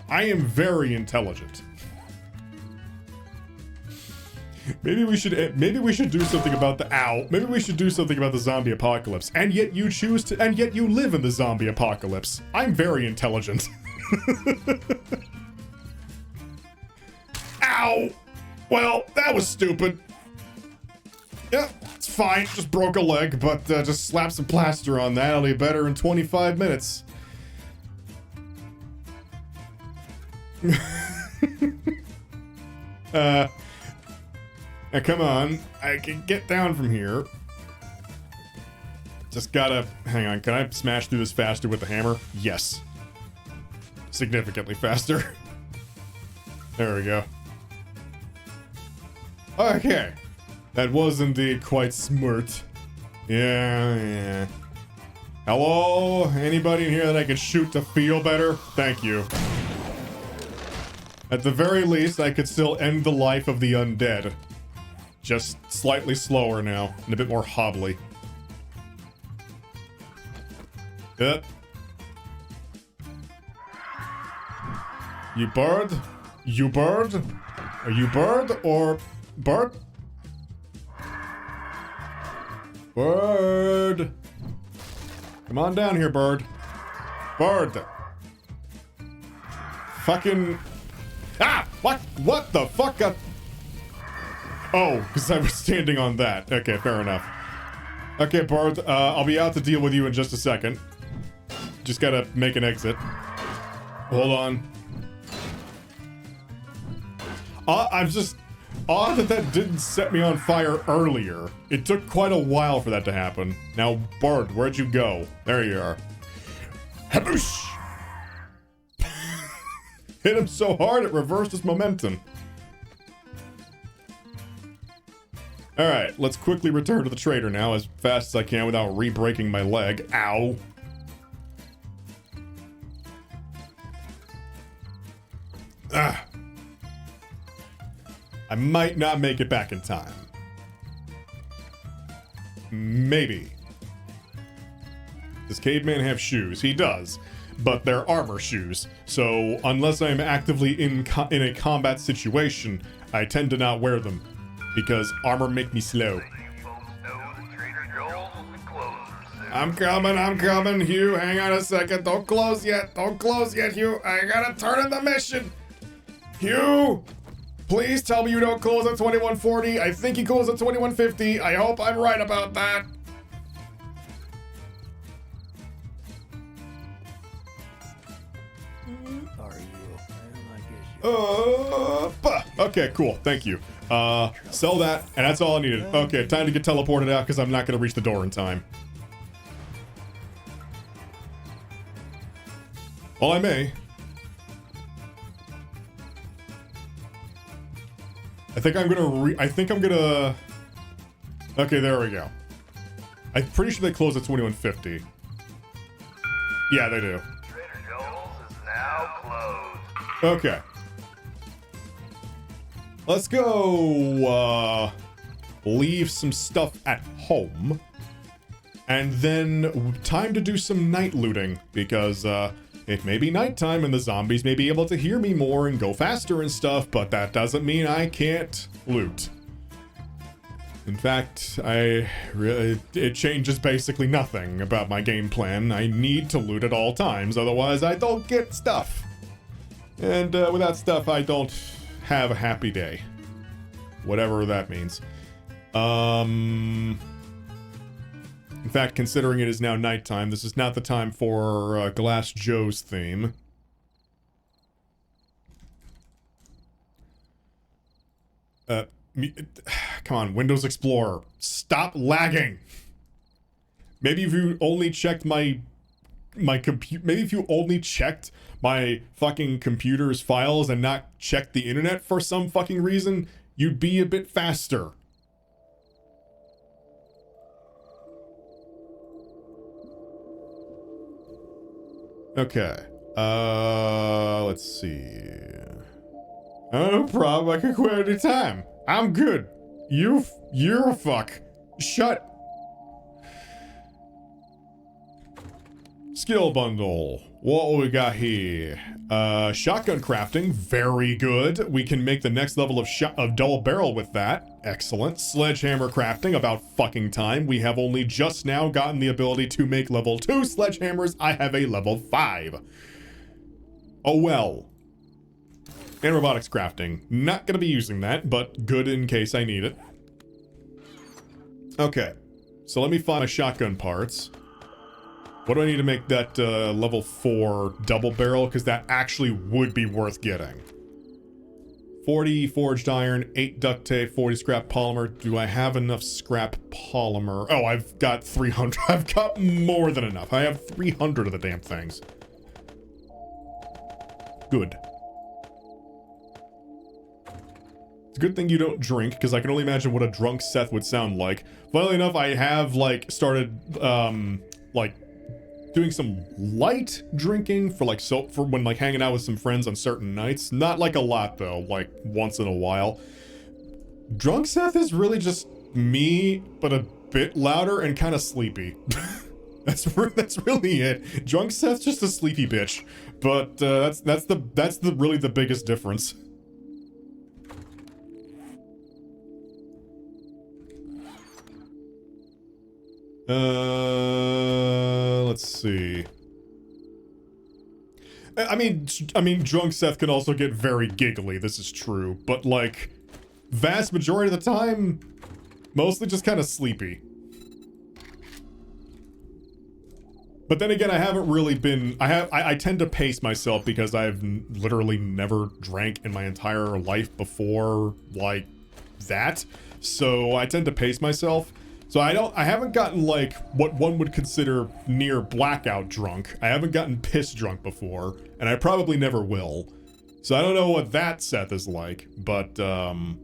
I am very intelligent. Maybe we should do something about the Maybe we should do something about the zombie apocalypse. And yet you live in the zombie apocalypse. I'm very intelligent. Ow! Well, that was stupid. Yeah, it's fine. Just broke a leg, but just slap some plaster on that. It'll be better in 25 minutes. Now come on, I can get down from here. Just gotta, hang on, can I smash through this faster with the hammer? Yes. Significantly faster. There we go. Okay. That was indeed quite smart. Yeah. Hello? Anybody in here that I can shoot to feel better? Thank you. At the very least, I could still end the life of the undead. Just slightly slower now, and a bit more hobbly. Yep. You bird? You bird? Are you bird or bird? Bird! Come on down here, bird. Bird! Fucking... Ah! What the fuck? Oh, because I was standing on that. Okay, fair enough. Okay, Bart, I'll be out to deal with you in just a second. Just gotta make an exit. Hold on. I'm just odd that didn't set me on fire earlier. It took quite a while for that to happen. Now, Bart, where'd you go? There you are. Haboosh! Hit him so hard it reversed his momentum. Alright, let's quickly return to the trader now as fast as I can without re-breaking my leg. Ow. Ah. I might not make it back in time. Maybe. Does Caveman have shoes? He does. But they're armor shoes. So unless I'm actively in a combat situation, I tend to not wear them. Because armor make me slow. I'm coming, Hugh. Hang on a second. Don't close yet, Hugh. I gotta turn in the mission. Hugh, please tell me you don't close at 2140. I think he closed at 2150. I hope I'm right about that. Are you? Okay, cool. Thank you. Sell that, and that's all I needed. Okay, time to get teleported out because I'm not gonna reach the door in time. Well, I may. I think I'm gonna okay, there we go. I'm pretty sure they close at 2150. Yeah, they do. Trader Joel's is now closed. Okay. Let's go, leave some stuff at home. And then time to do some night looting, because, it may be nighttime and the zombies may be able to hear me more and go faster and stuff, but that doesn't mean I can't loot. In fact, it changes basically nothing about my game plan. I need to loot at all times, otherwise I don't get stuff. And, without stuff, I don't have a happy day. Whatever that means. In fact, considering it is now nighttime, this is not the time for Glass Joe's theme. Come on, Windows Explorer. Stop lagging! Maybe if you only checked my computer, maybe if you only checked my fucking computer's files and not checked the internet for some fucking reason, you'd be a bit faster. Okay. Let's see. No problem, I can quit any time. I'm good. You're a fuck. Shut. Skill bundle. What we got here? Shotgun crafting, very good. We can make the next level of double barrel with that. Excellent. Sledgehammer crafting, about fucking time. We have only just now gotten the ability to make level 2 sledgehammers. I have a level 5. Oh well. And robotics crafting. Not gonna be using that, but good in case I need it. Okay. So let me find my shotgun parts. What do I need to make that level 4 double barrel? Because that actually would be worth getting. 40 forged iron, 8 duct tape, 40 scrap polymer. Do I have enough scrap polymer? Oh, I've got 300. I've got more than enough. I have 300 of the damn things. Good. It's a good thing you don't drink, because I can only imagine what a drunk Seth would sound like. Funnily enough, I have, like, started, like, doing some light drinking for when like hanging out with some friends on certain nights. Not like a lot though, like once in a while. Drunk Seth is really just me, but a bit louder and kind of sleepy. that's really it. Drunk Seth's just a sleepy bitch, but that's really the biggest difference. Let's see. I mean, drunk Seth can also get very giggly, this is true, but like, vast majority of the time, mostly just kind of sleepy. But then again, I haven't really been, I tend to pace myself because I've literally never drank in my entire life before like that. So I tend to pace myself. So I haven't gotten like what one would consider near blackout drunk. I haven't gotten piss drunk before, and I probably never will. So I don't know what that Seth is like, but the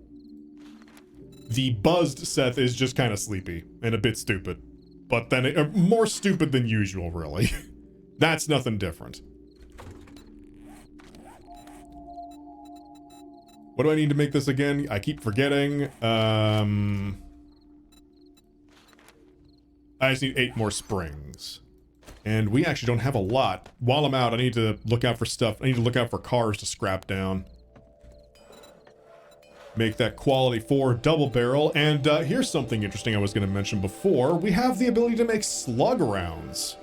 buzzed Seth is just kind of sleepy and a bit stupid. But then more stupid than usual, really. That's nothing different. What do I need to make this again? I keep forgetting. I just need 8 more springs. And we actually don't have a lot. While I'm out, I need to look out for stuff. I need to look out for cars to scrap down. Make that quality 4 double barrel. And here's something interesting I was going to mention before. We have the ability to make slug rounds.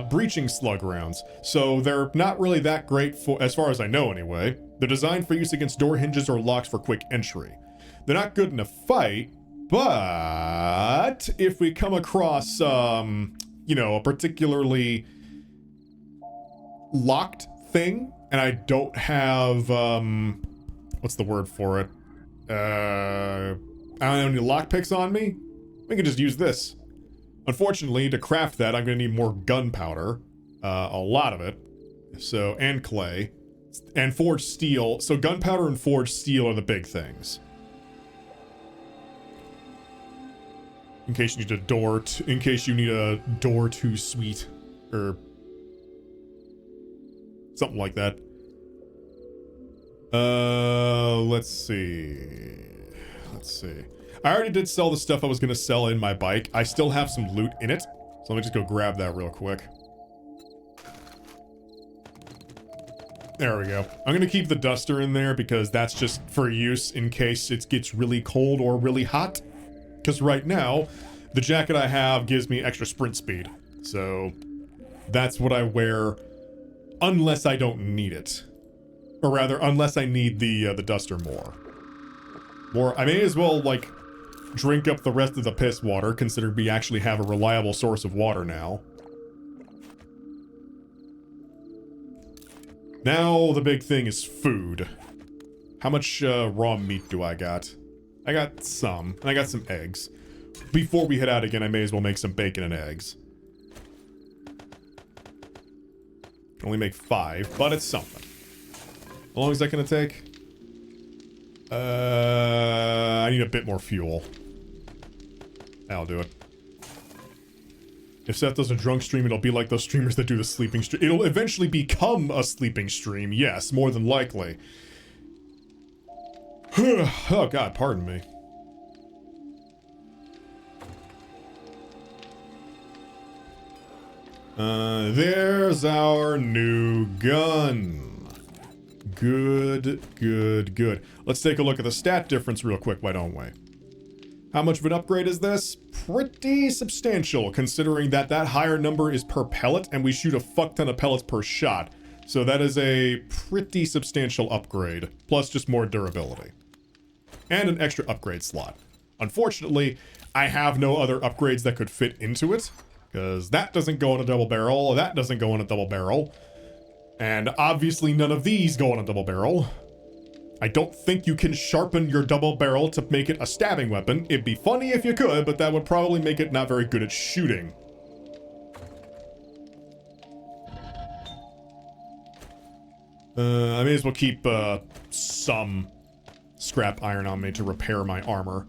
Breaching slug rounds. So they're not really that great for, as far as I know anyway. They're designed for use against door hinges or locks for quick entry. They're not good in a fight, but if we come across, you know, a particularly locked thing, and I don't have, what's the word for it? I don't have any lockpicks on me? We can just use this. Unfortunately, to craft that, I'm going to need more gunpowder. A lot of it. So, and clay. And forged steel. So gunpowder and forged steel are the big things. In case you need a door, in case you need a door to suite. Or something like that. Let's see. I already did sell the stuff I was going to sell in my bike. I still have some loot in it. So let me just go grab that real quick. There we go. I'm going to keep the duster in there because that's just for use in case it gets really cold or really hot. Because right now, the jacket I have gives me extra sprint speed. So that's what I wear unless I don't need it. Or rather, unless I need the duster more. I may as well, like, drink up the rest of the piss water, considering we actually have a reliable source of water now. Now, the big thing is food. How much raw meat do I got? I got some, and I got some eggs. Before we head out again, I may as well make some bacon and eggs. Can only make 5, but it's something. How long is that gonna take? I need a bit more fuel. That'll do it. If Seth does a drunk stream, it'll be like those streamers that do the sleeping stream. It'll eventually become a sleeping stream, yes, more than likely. Oh god, pardon me. There's our new gun. Good. Let's take a look at the stat difference real quick, why don't we? How much of an upgrade is this? Pretty substantial, considering that higher number is per pellet, and we shoot a fuck ton of pellets per shot. So that is a pretty substantial upgrade, plus just more durability. And an extra upgrade slot. Unfortunately, I have no other upgrades that could fit into it, because that doesn't go in a double barrel, that doesn't go in a double barrel, and obviously none of these go in a double barrel. I don't think you can sharpen your double barrel to make it a stabbing weapon. It'd be funny if you could, but that would probably make it not very good at shooting. I may as well keep some scrap iron on me to repair my armor.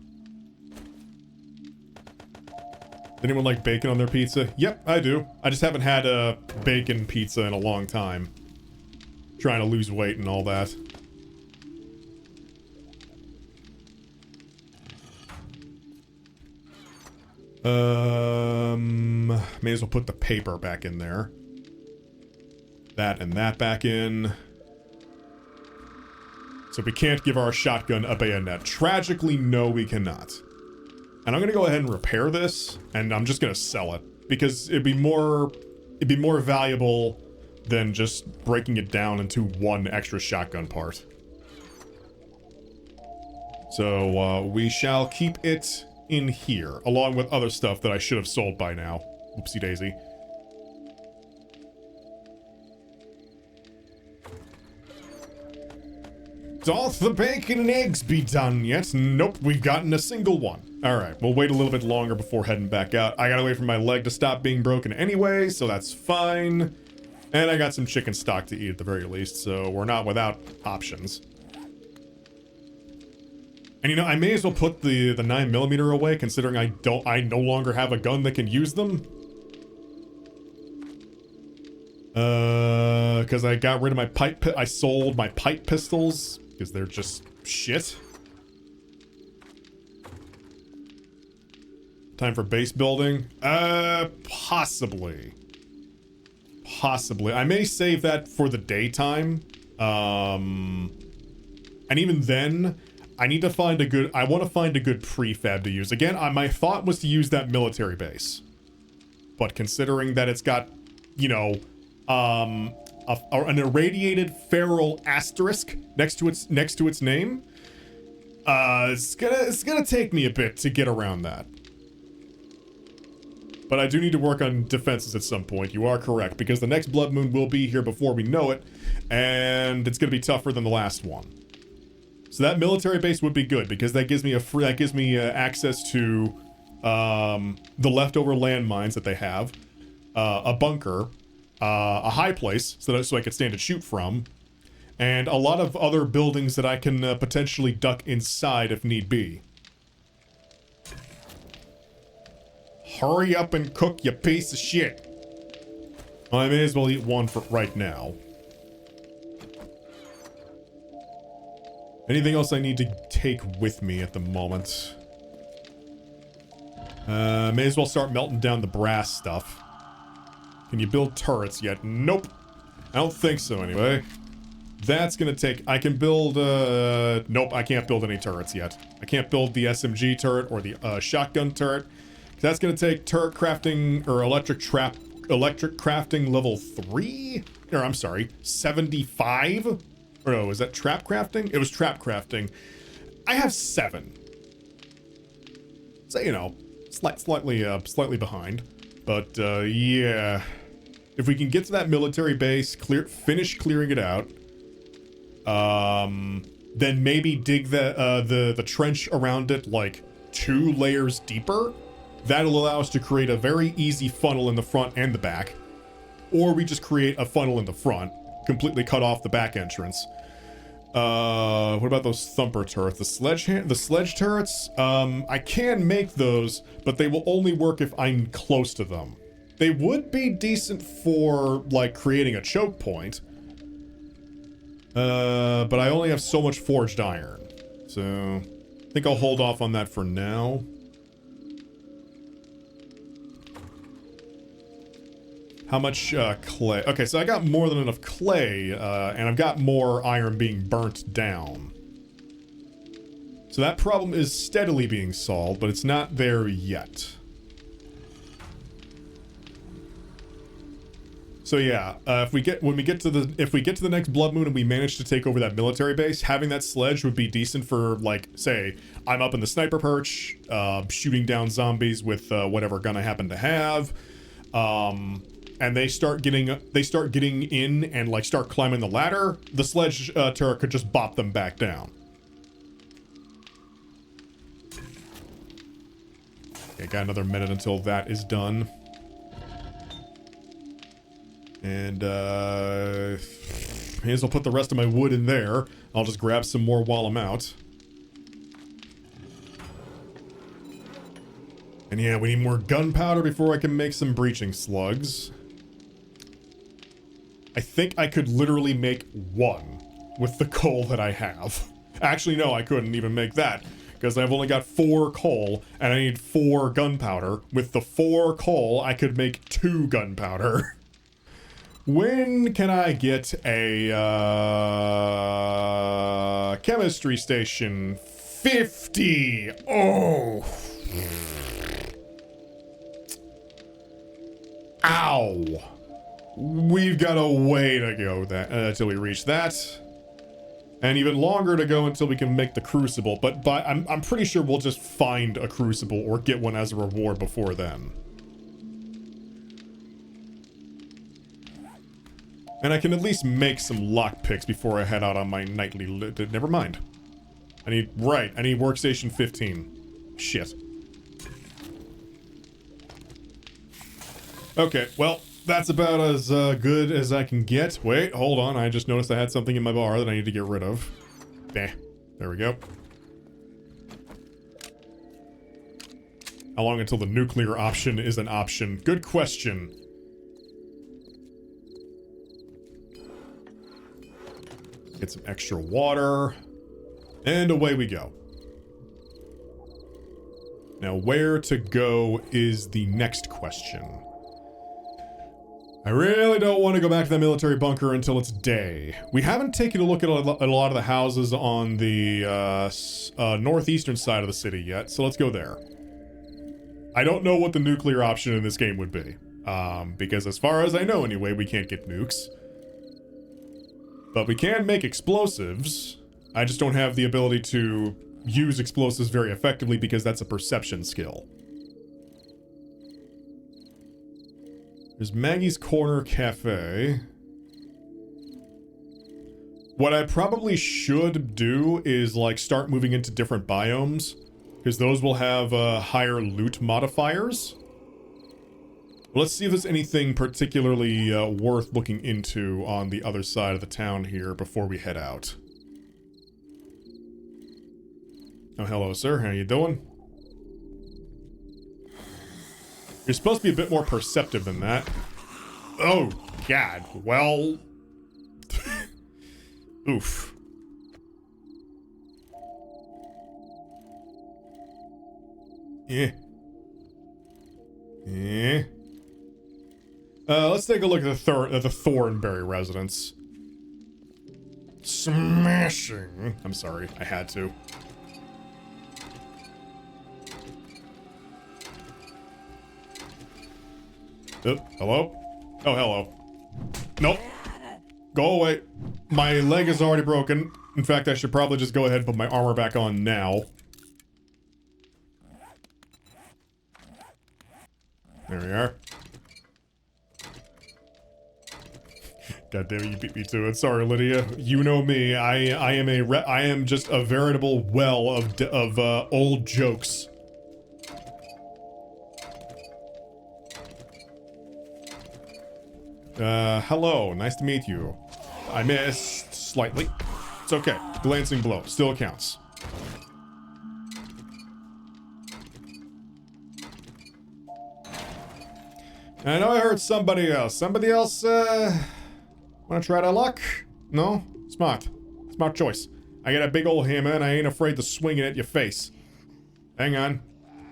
Anyone like bacon on their pizza? Yep, I do. I just haven't had a bacon pizza in a long time. Trying to lose weight and all that. May as well put the paper back in there. That and that back in. So we can't give our shotgun a bayonet. Tragically, no, we cannot. And I'm gonna go ahead and repair this, and I'm just gonna sell it. Because it'd be more valuable than just breaking it down into one extra shotgun part. So, we shall keep it in here, along with other stuff that I should have sold by now. Whoopsie daisy. Doth the bacon and eggs be done yet? Nope, we've gotten a single one. All right, we'll wait a little bit longer before heading back out. I gotta wait for my leg to stop being broken anyway, so that's fine. And I got some chicken stock to eat at the very least, so we're not without options. And you know, I may as well put the 9mm away, considering I no longer have a gun that can use them. Because I got rid of my I sold my pipe pistols, because they're just shit. Time for base building? Possibly. Possibly. I may save that for the daytime. And even then, I need to find a good... I want to find a good prefab to use. Again, my thought was to use that military base. But considering that it's got, you know, an irradiated feral asterisk next to its name, it's gonna take me a bit to get around that. But I do need to work on defenses at some point. You are correct, because the next Blood Moon will be here before we know it, and it's gonna be tougher than the last one. So that military base would be good, because that gives me access to the leftover landmines that they have, a bunker, a high place so I can stand and shoot from, and a lot of other buildings that I can potentially duck inside if need be. Hurry up and cook, you piece of shit. I may as well eat one for right now. Anything else I need to take with me at the moment? May as well start melting down the brass stuff. Can you build turrets yet? Nope. I don't think so anyway. That's gonna take... I can build, nope, I can't build any turrets yet. I can't build the SMG turret or the shotgun turret. That's gonna take turret crafting or electric crafting level 3? Or I'm sorry, 75? Or no, is that trap crafting? It was trap crafting. I have 7. So, you know, slightly behind. But, yeah. If we can get to that military base, finish clearing it out, then maybe dig the trench around it like 2 layers deeper. That'll allow us to create a very easy funnel in the front and the back. Or we just create a funnel in the front, completely cut off the back entrance. What about those thumper turrets? The sledge turrets? I can make those, but they will only work if I'm close to them. They would be decent for, like, creating a choke point. But I only have so much forged iron. So, I think I'll hold off on that for now. How much clay? Okay, so I got more than enough clay, and I've got more iron being burnt down. So that problem is steadily being solved, but it's not there yet. So yeah, if we get to the next Blood Moon and we manage to take over that military base, having that sledge would be decent for, like, say, I'm up in the sniper perch, shooting down zombies with whatever gun I happen to have. And they start getting in and, like, start climbing the ladder, the sledge turret could just bop them back down. Okay, got another minute until that is done. And, may as well put the rest of my wood in there. I'll just grab some more while I'm out. And yeah, we need more gunpowder before I can make some breaching slugs. I think I could literally make 1 with the coal that I have. Actually, no, I couldn't even make that, because I've only got 4 coal, and I need 4 gunpowder. With the 4 coal, I could make 2 gunpowder. When can I get a, chemistry station? 50! Oh! Ow! We've got a way to go until we reach that. And even longer to go until we can make the crucible, but I'm pretty sure we'll just find a crucible or get one as a reward before then. And I can at least make some lockpicks before I head out on my nightly never mind. I need workstation 15. Shit. Okay, well, that's about as good as I can get. Wait, hold on. I just noticed I had something in my bar that I need to get rid of. There we go. How long until the nuclear option is an option? Good question. Get some extra water. And away we go. Now, where to go is the next question. I really don't want to go back to that military bunker until it's day. We haven't taken a look at a lot of the houses on the northeastern side of the city yet, so let's go there. I don't know what the nuclear option in this game would be. Because as far as I know anyway, we can't get nukes. But we can make explosives. I just don't have the ability to use explosives very effectively because that's a perception skill. There's Maggie's Corner Cafe. What I probably should do is like start moving into different biomes, because those will have higher loot modifiers. Let's see if there's anything particularly worth looking into on the other side of the town here before we head out. Oh, hello, sir. How you doing? You're supposed to be a bit more perceptive than that. Oh, God. Well... Oof. Yeah. Yeah. Let's take a look at the Thornberry residence. Smashing. I'm sorry, I had to. Oh, hello? Oh, hello. Nope. Go away. My leg is already broken. In fact, I should probably just go ahead and put my armor back on now. There we are. God damn it, you beat me to it. Sorry, Lydia. You know me. I am just a veritable well of old jokes. Hello. Nice to meet you. I missed slightly. It's okay. Glancing blow. Still counts. I know I heard somebody else. Somebody else, wanna try that luck? No? Smart. Smart choice. I got a big old hammer and I ain't afraid to swing it at your face. Hang on.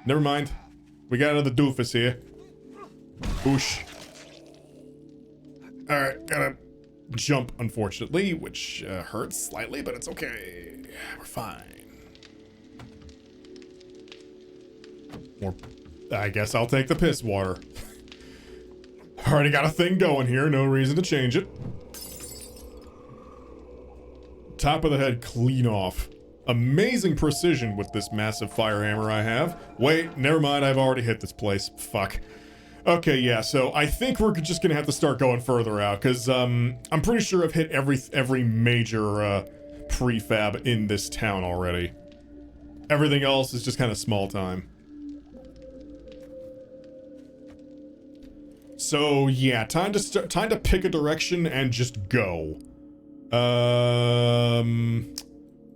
Never mind. We got another doofus here. Boosh. Alright, gotta jump, unfortunately, which hurts slightly, but it's okay. We're fine. Or, I guess I'll take the piss water. Already got a thing going here, no reason to change it. Top of the head clean off. Amazing precision with this massive fire hammer I have. Wait, never mind, I've already hit this place. Fuck. Okay, yeah, so I think we're just gonna have to start going further out, because I'm pretty sure I've hit every major prefab in this town already. Everything else is just kind of small time. So yeah, time to pick a direction and just go.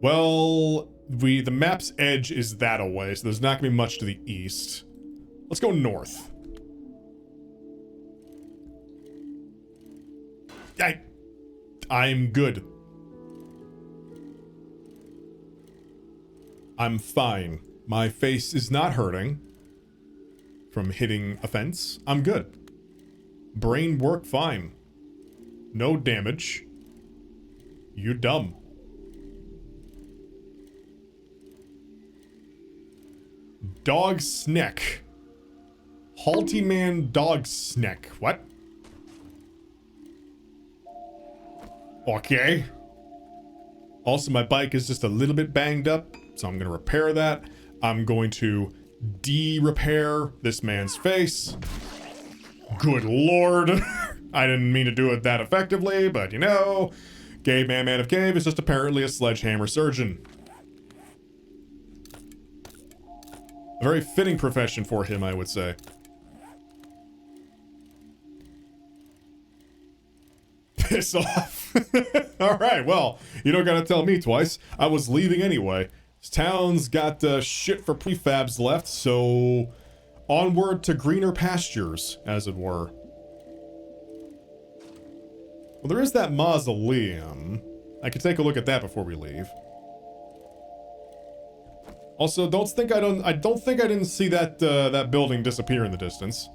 Well, the map's edge is that away, so there's not gonna be much to the east. Let's go north. I'm good. I'm fine. My face is not hurting from hitting a fence. I'm good. Brain work fine. No damage. You dumb. Dog snack. Halty man dog snack. What? Okay. Also, my bike is just a little bit banged up, so I'm gonna repair that. I'm going to de-repair this man's face. Good lord. I didn't mean to do it that effectively, but you know, Caveman Man of Cave is just apparently a sledgehammer surgeon. A very fitting profession for him, I would say. Piss off. Alright, well, you don't gotta tell me twice. I was leaving anyway. This town's got shit for prefabs left, so onward to greener pastures, as it were. Well, there is that mausoleum. I could take a look at that before we leave. Also, I don't think I didn't see that that building disappear in the distance.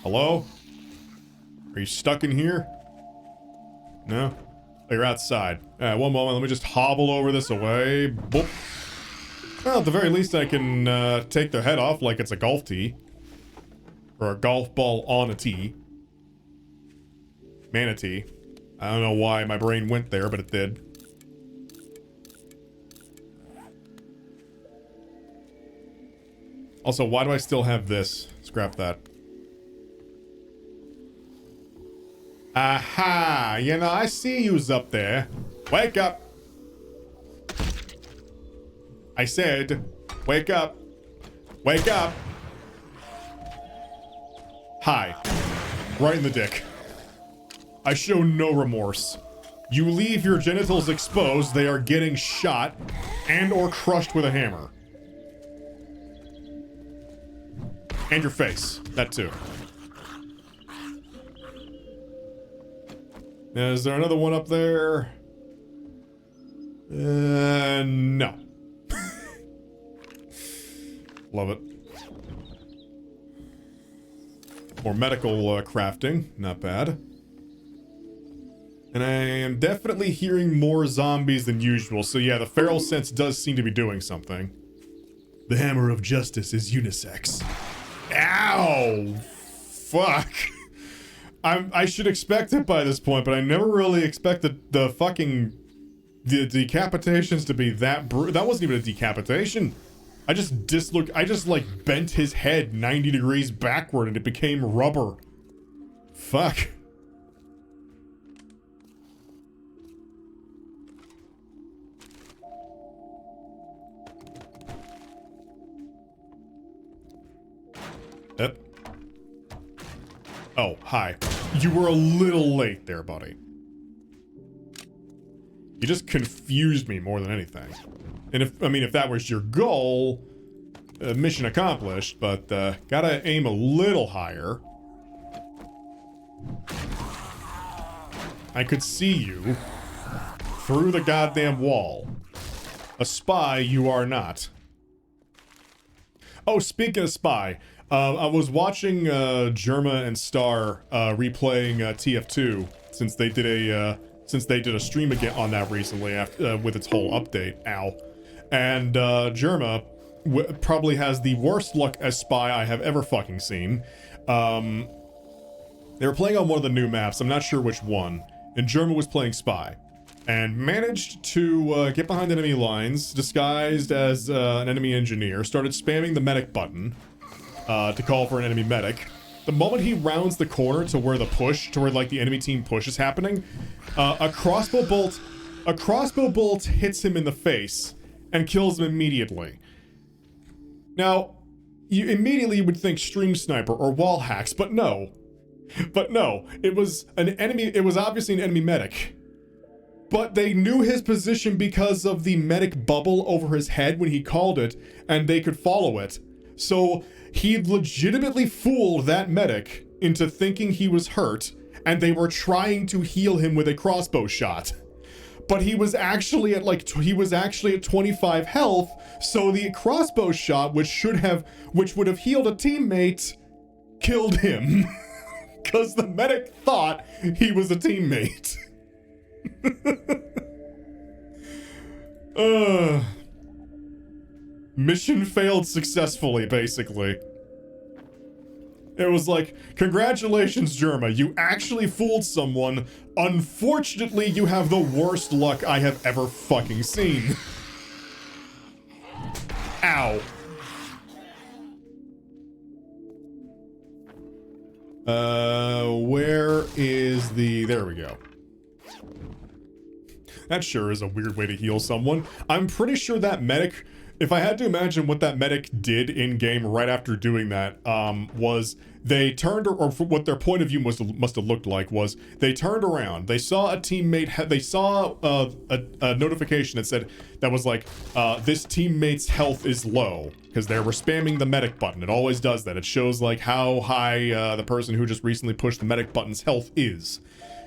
Hello? Are you stuck in here? No? Oh, you're outside. Alright, one moment, let me just hobble over this away. Boop. Well, at the very least I can take their head off like it's a golf tee. Or a golf ball on a tee. Manatee. I don't know why my brain went there, but it did. Also, why do I still have this? Scrap that. Aha! You know, I see you's up there. Wake up! I said, wake up. Wake up! Hi. Right in the dick. I show no remorse. You leave your genitals exposed, they are getting shot and or crushed with a hammer. And your face. That too. Now, is there another one up there? No. Love it. More medical crafting. Not bad. And I am definitely hearing more zombies than usual, so yeah, the feral sense does seem to be doing something. The hammer of justice is unisex. Ow! Fuck. I should expect it by this point, but I never really expected the decapitations to be that that wasn't even a decapitation. I just like bent his head 90 degrees backward and it became rubber. Fuck. Yep. Oh, hi. You were a little late there, buddy. You just confused me more than anything. And if that was your goal, mission accomplished, but gotta aim a little higher. I could see you through the goddamn wall. A spy you are not. Oh, speaking of spy, I was watching Germa and Star replaying TF2 since they did a stream again on that recently after with its whole update. Ow. And Germa probably has the worst luck as spy I have ever fucking seen. They were playing on one of the new maps. I'm not sure which one. And Germa was playing spy. And managed to get behind enemy lines, disguised as an enemy engineer, started spamming the medic button to call for an enemy medic. The moment he rounds the corner to where like the enemy team push is happening, a crossbow bolt hits him in the face and kills him immediately. Now, you immediately would think stream sniper or wall hacks, but no. But no, it was obviously an enemy medic. But they knew his position because of the medic bubble over his head when he called it, and they could follow it. So he legitimately fooled that medic into thinking he was hurt, and they were trying to heal him with a crossbow shot. But he was actually at 25 health, so the crossbow shot, which would have healed a teammate, killed him. Because the medic thought he was a teammate. Mission failed successfully, basically. It was like, congratulations, Germa, you actually fooled someone. Unfortunately, you have the worst luck I have ever fucking seen. Ow. Where is the... There we go. That sure is a weird way to heal someone. I'm pretty sure that medic... If I had to imagine what that medic did in-game right after doing that, was they turned... Or what their point of view must have looked like was they turned around. They saw a teammate... They saw a notification that said... That was like, this teammate's health is low. Because they were spamming the medic button. It always does that. It shows like how high the person who just recently pushed the medic button's health is.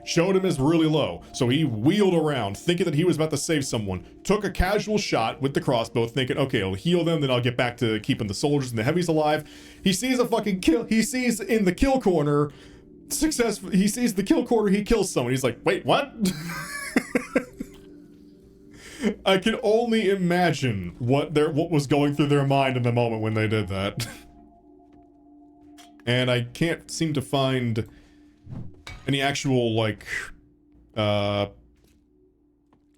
Showed him as really low. So he wheeled around thinking that he was about to save someone. Took a casual shot with the crossbow thinking, okay, I'll heal them, then I'll get back to keeping the soldiers and the heavies alive. He sees a fucking kill. He sees in the kill corner, he sees the kill corner, he kills someone. He's like, wait, what? I can only imagine what was going through their mind in the moment when they did that. And I can't seem to find any actual, like,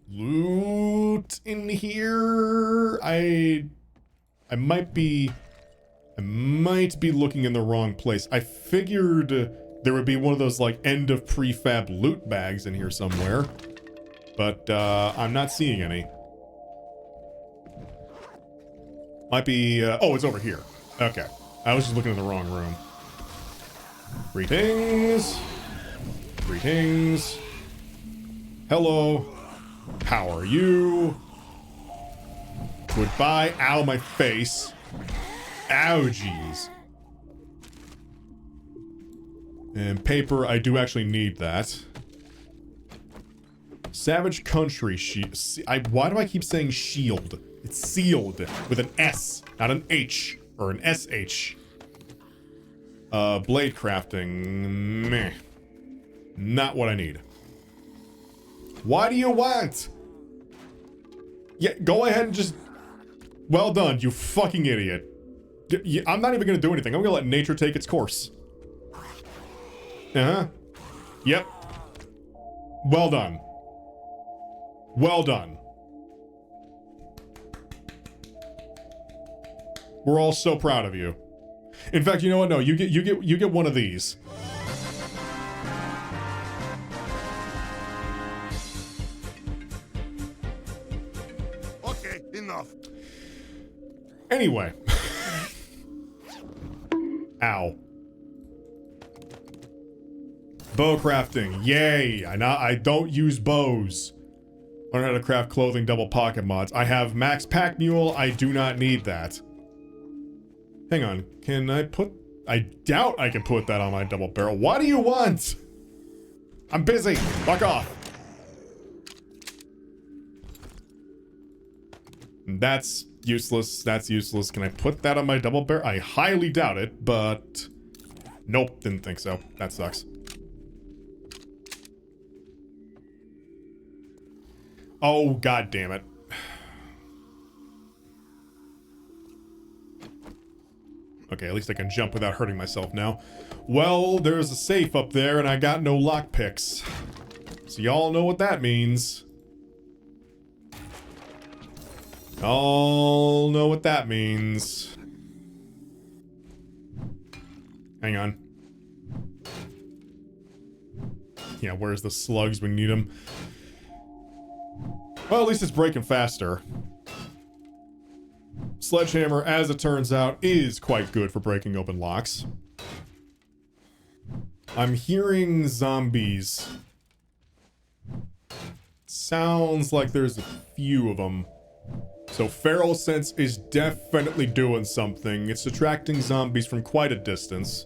loot in here. I might be looking in the wrong place. I figured there would be one of those, like, end of prefab loot bags in here somewhere. But, I'm not seeing any. Might be, oh, it's over here. Okay. I was just looking in the wrong room. Greetings. Greetings. Hello. How are you? Goodbye. Ow, my face. Ow, jeez. And paper, I do actually need that. Savage Country why do I keep saying shield? It's sealed with an S, not an H or an SH. Blade crafting, meh. Not what I need. Why do you want? Yeah, go ahead and just... Well done, you fucking idiot. I'm not even gonna do anything. I'm gonna let nature take its course. Uh-huh. Yep. Well done. Well done. We're all so proud of you. In fact, you know what? No, you get one of these. Okay, enough. Anyway. Ow. Bow crafting. Yay. I don't use bows. Learn how to craft clothing double pocket mods. I have max pack mule. I do not need that. Hang on. Can I put... I doubt I can put that on my double barrel. What do you want? I'm busy. Fuck off. That's useless. That's useless. Can I put that on my double barrel? I highly doubt it, but... Nope, didn't think so. That sucks. Oh, god damn it. Okay, at least I can jump without hurting myself now. Well, there's a safe up there, and I got no lockpicks. So y'all know what that means. Y'all know what that means. Hang on. Yeah, where's the slugs when you need them? Well, at least it's breaking faster. Sledgehammer, as it turns out, is quite good for breaking open locks. I'm hearing zombies. Sounds like there's a few of them. So feral sense is definitely doing something. It's attracting zombies from quite a distance.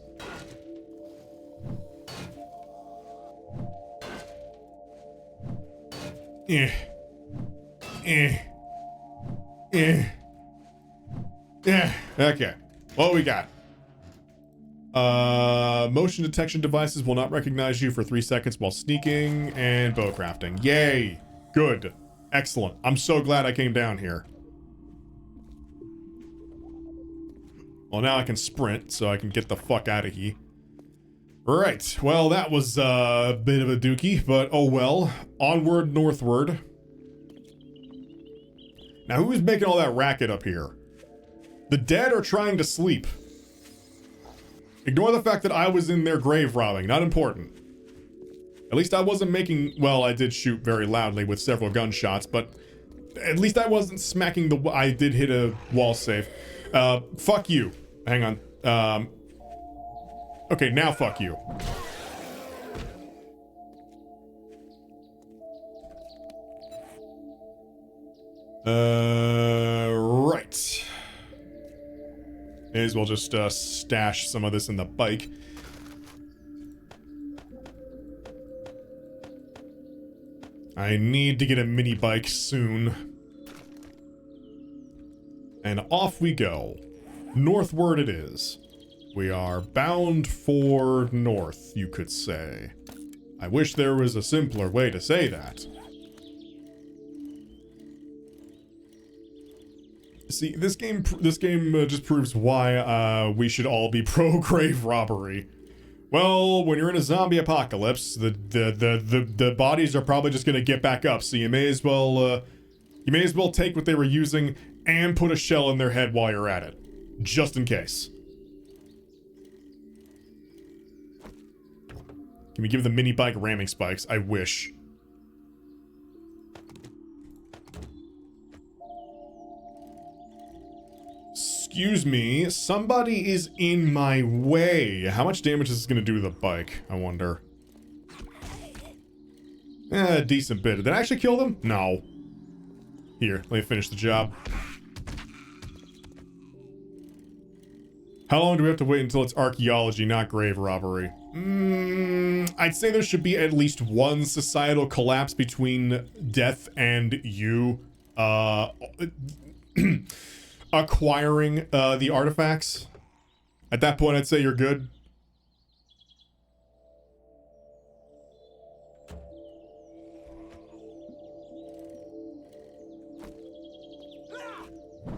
Okay. What we got? Motion detection devices will not recognize you for 3 seconds while sneaking, and bow crafting. Yay! Good. Excellent. I'm so glad I came down here. Well, now I can sprint, so I can get the fuck out of here. Right. Well, that was a bit of a dookie, but oh well. Onward, northward. Now, who's making all that racket up here? The dead are trying to sleep. Ignore the fact that I was in there grave robbing. Not important. At least I wasn't making... Well, I did shoot very loudly with several gunshots, but at least I wasn't smacking the... I did hit a wall safe. Fuck you. Hang on. Okay, now fuck you. Right. May as well just stash some of this in the bike. I need to get a mini bike soon. And off we go. Northward it is. We are bound for north, you could say. I wish there was a simpler way to say that. See, this game just proves why we should all be pro grave robbery. Well, when you're in a zombie apocalypse, the bodies are probably just gonna get back up. So you may as well take what they were using and put a shell in their head while you're at it, just in case. Can we give the mini bike ramming spikes? I wish. Excuse me, somebody is in my way. How much damage is this gonna do to the bike, I wonder? A decent bit. Did I actually kill them? No. Here, let me finish the job. How long do we have to wait until it's archaeology, not grave robbery? I'd say there should be at least one societal collapse between death and you, acquiring the artifacts. At that point, I'd say you're good.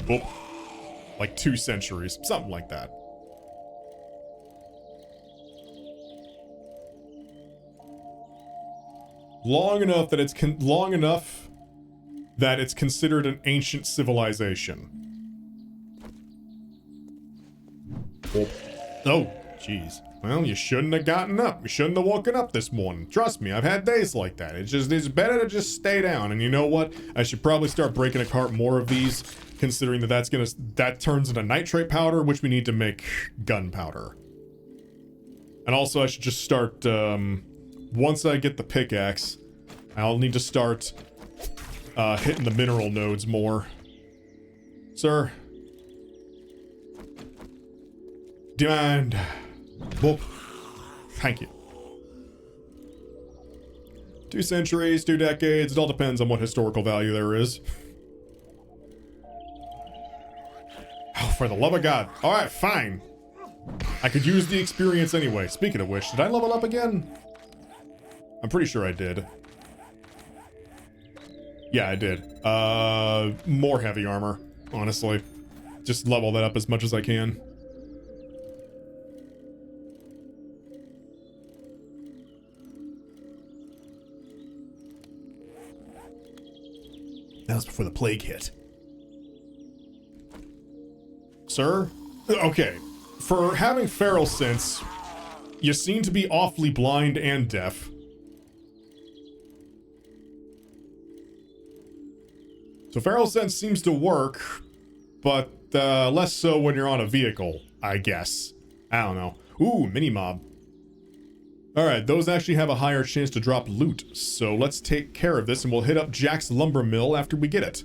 Well, like 2 centuries, something like that. Long enough that it's considered an ancient civilization. Oh, jeez. Well, you shouldn't have gotten up. You shouldn't have woken up this morning. Trust me, I've had days like that. It's better to just stay down. And you know what? I should probably start breaking apart more of these, considering that turns into nitrate powder, which we need to make gunpowder. And also, I should just start, once I get the pickaxe, I'll need to start, hitting the mineral nodes more. Sir. Demand. Whoop. Thank you. 2 centuries, 2 decades, it all depends on what historical value there is. Oh, for the love of God. Alright, fine. I could use the experience anyway. Speaking of which, did I level up again? I'm pretty sure I did. Yeah, I did. More heavy armor, honestly. Just level that up as much as I can. That was before the plague hit. Sir? Okay. For having feral sense, you seem to be awfully blind and deaf. So feral sense seems to work, but less so when you're on a vehicle, I guess. I don't know. Ooh, mini-mob. Alright, those actually have a higher chance to drop loot, so let's take care of this and we'll hit up Jack's lumber mill after we get it.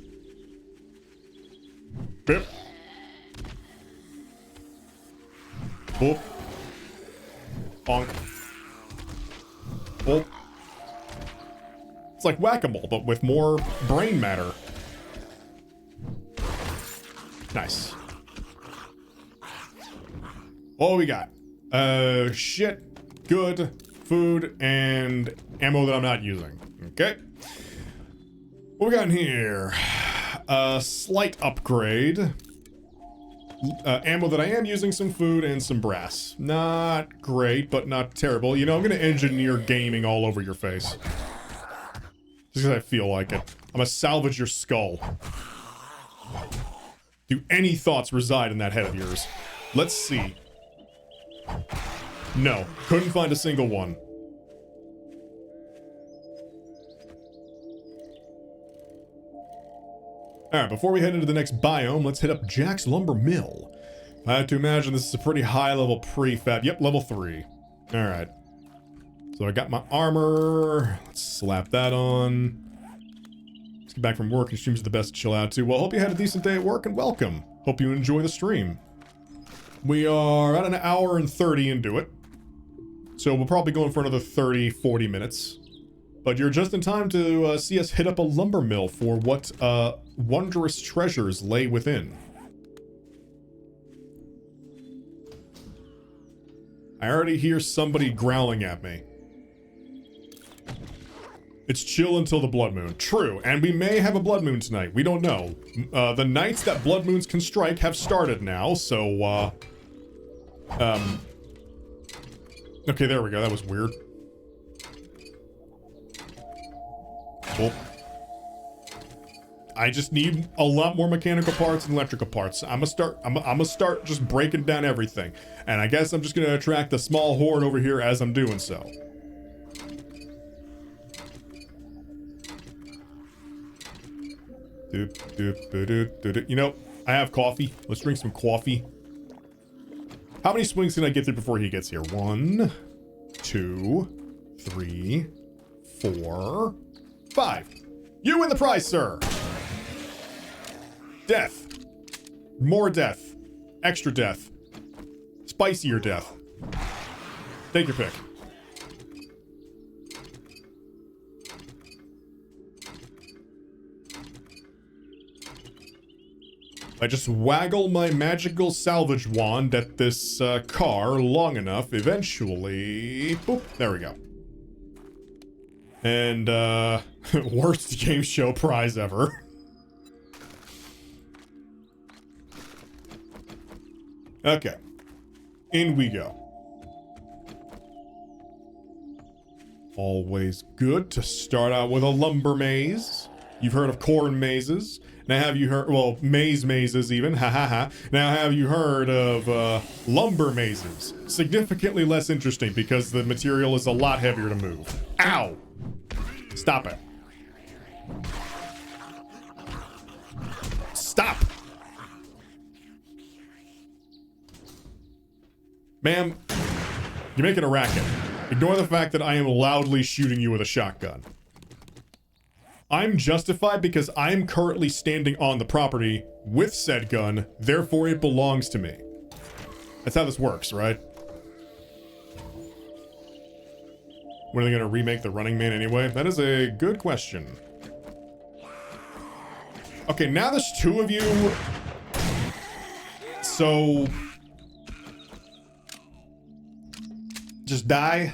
Bip. Boop. Bonk. Boop. It's like whack-a-mole, but with more brain matter. Nice. What do we got? Shit. Good, food, and ammo that I'm not using. Okay. What we got in here? A slight upgrade. Ammo that I am using, some food, and some brass. Not great, but not terrible. You know, I'm gonna engineer gaming all over your face. Just because I feel like it. I'm gonna salvage your skull. Do any thoughts reside in that head of yours? Let's see. No, couldn't find a single one. Alright, before we head into the next biome, let's hit up Jack's Lumber Mill. I have to imagine this is a pretty high level prefab. Yep, level 3. Alright. So I got my armor. Let's slap that on. Let's get back from work and streams are the best to chill out to. Well, hope you had a decent day at work and welcome. Hope you enjoy the stream. We are at an hour and 30 into it. So we'll probably go in for another 30, 40 minutes. But you're just in time to see us hit up a lumber mill for what wondrous treasures lay within. I already hear somebody growling at me. It's chill until the blood moon. True, and we may have a blood moon tonight. We don't know. The nights that blood moons can strike have started now, so, okay, there we go. That was weird. Well, I just need a lot more mechanical parts and electrical parts. I'm gonna start just breaking down everything. And I guess I'm just gonna attract a small horde over here as I'm doing so. You know, I have coffee. Let's drink some coffee. How many swings can I get through before he gets here? 1, 2, 3, 4, 5. You win the prize, sir. Death. More death. Extra death. Spicier death. Take your pick. I just waggle my magical salvage wand at this car long enough, eventually... Boop, there we go. And, worst game show prize ever. Okay. In we go. Always good to start out with a lumber maze. You've heard of corn mazes. Now have you heard, well, mazes even, ha ha ha. Now have you heard of lumber mazes? Significantly less interesting because the material is a lot heavier to move. Ow! Stop it. Stop! Ma'am, you're making a racket. Ignore the fact that I am loudly shooting you with a shotgun. I'm justified because I'm currently standing on the property with said gun, therefore it belongs to me. That's how this works, right? When are they gonna remake The Running Man anyway? That is a good question. Okay, now there's 2 of you. So... just die.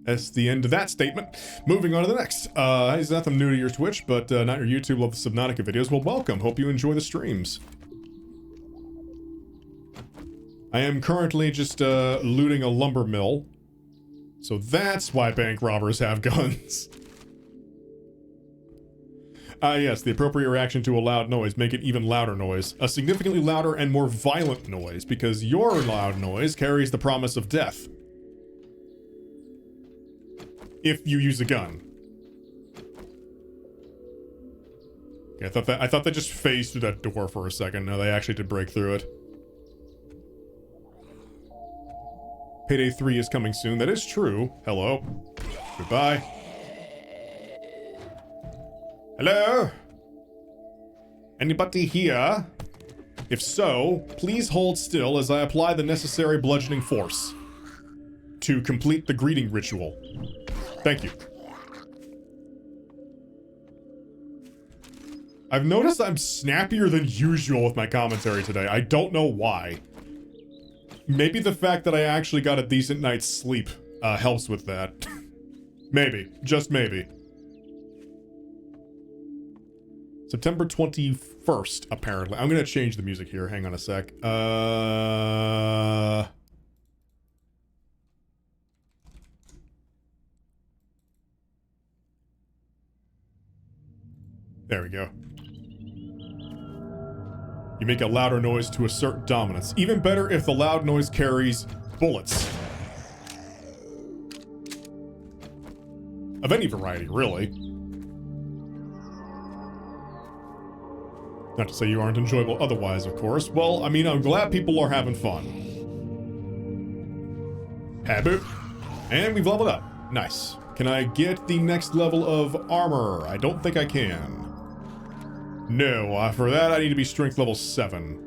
That's the end of that statement. Moving on to the next. It's nothing new to your Twitch, but not your YouTube. Love the Subnautica videos. Well, welcome. Hope you enjoy the streams. I am currently just looting a lumber mill. So that's why bank robbers have guns. Yes, the appropriate reaction to a loud noise. Make it even louder noise. A significantly louder and more violent noise, because your loud noise carries the promise of death. If you use a gun. Okay, I thought they just phased through that door for a second. No, they actually did break through it. Payday 3 is coming soon. That is true. Hello. Goodbye. Hello? Anybody here? If so, please hold still as I apply the necessary bludgeoning force to complete the greeting ritual. Thank you. I've noticed I'm snappier than usual with my commentary today. I don't know why. Maybe the fact that I actually got a decent night's sleep helps with that. Maybe. Just maybe. September 21st, apparently. I'm gonna change the music here. Hang on a sec. There we go. You make a louder noise to assert dominance. Even better if the loud noise carries bullets. Of any variety, really. Not to say you aren't enjoyable otherwise, of course. Well, I mean, I'm glad people are having fun. Habit. And we've leveled up. Nice. Can I get the next level of armor? I don't think I can. No, for that I need to be strength level 7.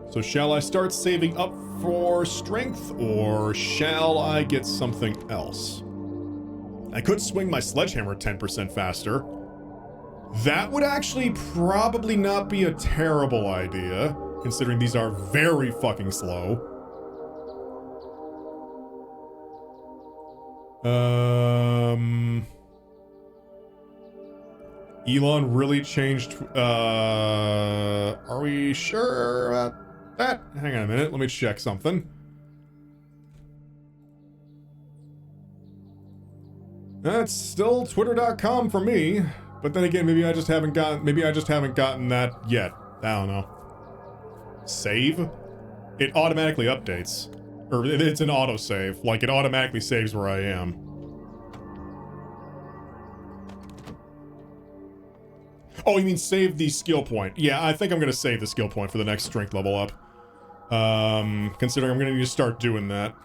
So shall I start saving up for strength, or shall I get something else? I could swing my sledgehammer 10% faster. That would actually probably not be a terrible idea, considering these are very fucking slow. Elon really changed, are we sure about that? Hang on a minute, let me check something. That's still twitter.com for me, but then again, maybe I just haven't gotten that yet. I don't know. Save? It automatically updates. Or it's an autosave, like it automatically saves where I am. Oh, you mean save the skill point? Yeah, I think I'm gonna save the skill point for the next strength level up. Considering I'm gonna need to start doing that.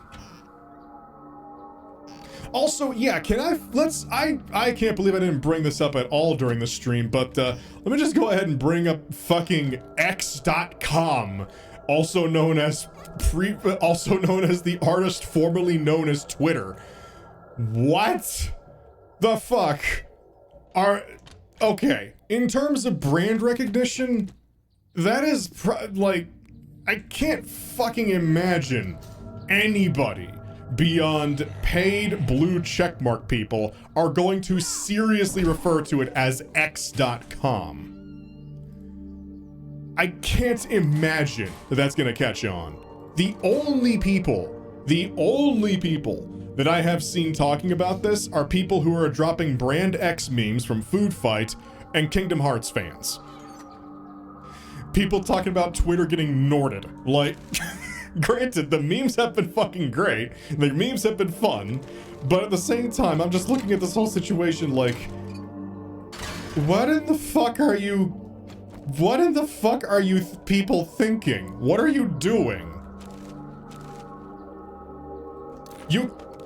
Also, yeah, I can't believe I didn't bring this up at all during the stream, but let me just go ahead and bring up fucking x.com, also known as the artist formerly known as Twitter. What the fuck okay, in terms of brand recognition, that is like, I can't fucking imagine anybody beyond paid blue checkmark people are going to seriously refer to it as x.com. I can't imagine that that's gonna catch on. The only people that I have seen talking about this are people who are dropping Brand X memes from Food Fight and Kingdom Hearts fans. People talking about Twitter getting Norded. Like, granted, the memes have been fucking great. The memes have been fun. But at the same time, I'm just looking at this whole situation like, what in the fuck are you people thinking? What are you doing?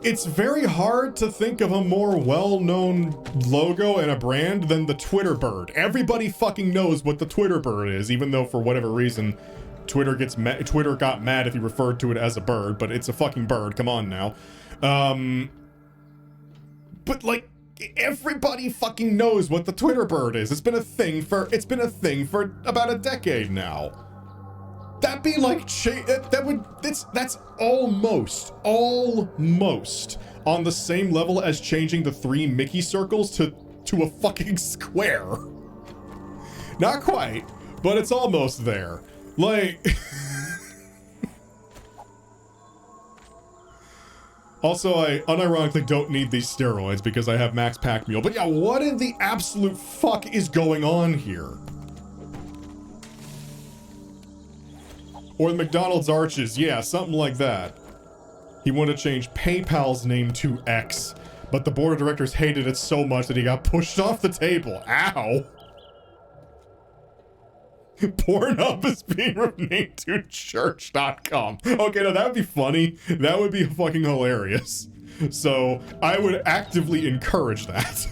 It's very hard to think of a more well-known logo and a brand than the Twitter bird. Everybody fucking knows what the Twitter bird is, even though for whatever reason Twitter got mad if you referred to it as a bird, but it's a fucking bird. Come on now. But like, everybody fucking knows what the Twitter bird is. It's been a thing for about a decade now. That'd be like that's almost on the same level as changing the 3 Mickey circles to a fucking square. Not quite, but it's almost there. Like also, I unironically don't need these steroids because I have max pack mule. But yeah, what in the absolute fuck is going on here? Or the McDonald's arches, yeah, something like that. He wanted to change PayPal's name to X, but the board of directors hated it so much that he got pushed off the table. Ow! Pornhub is being renamed to church.com. Okay, now that would be funny. That would be fucking hilarious. So, I would actively encourage that.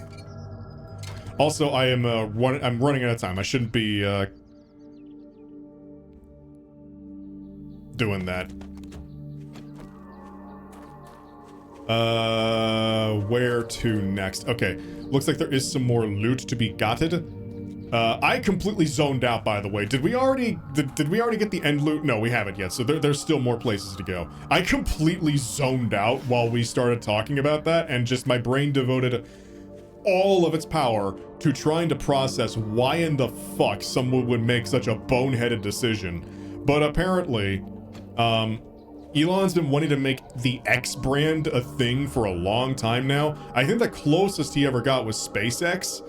Also, I'm running out of time. I shouldn't be, doing that. Where to next? Okay, looks like there is some more loot to be gotted. I completely zoned out, by the way. Did we already get the end loot? No, we haven't yet, so there's still more places to go. I completely zoned out while we started talking about that, and just my brain devoted all of its power to trying to process why in the fuck someone would make such a boneheaded decision. But apparently, Elon's been wanting to make the X brand a thing for a long time now. I think the closest he ever got was SpaceX,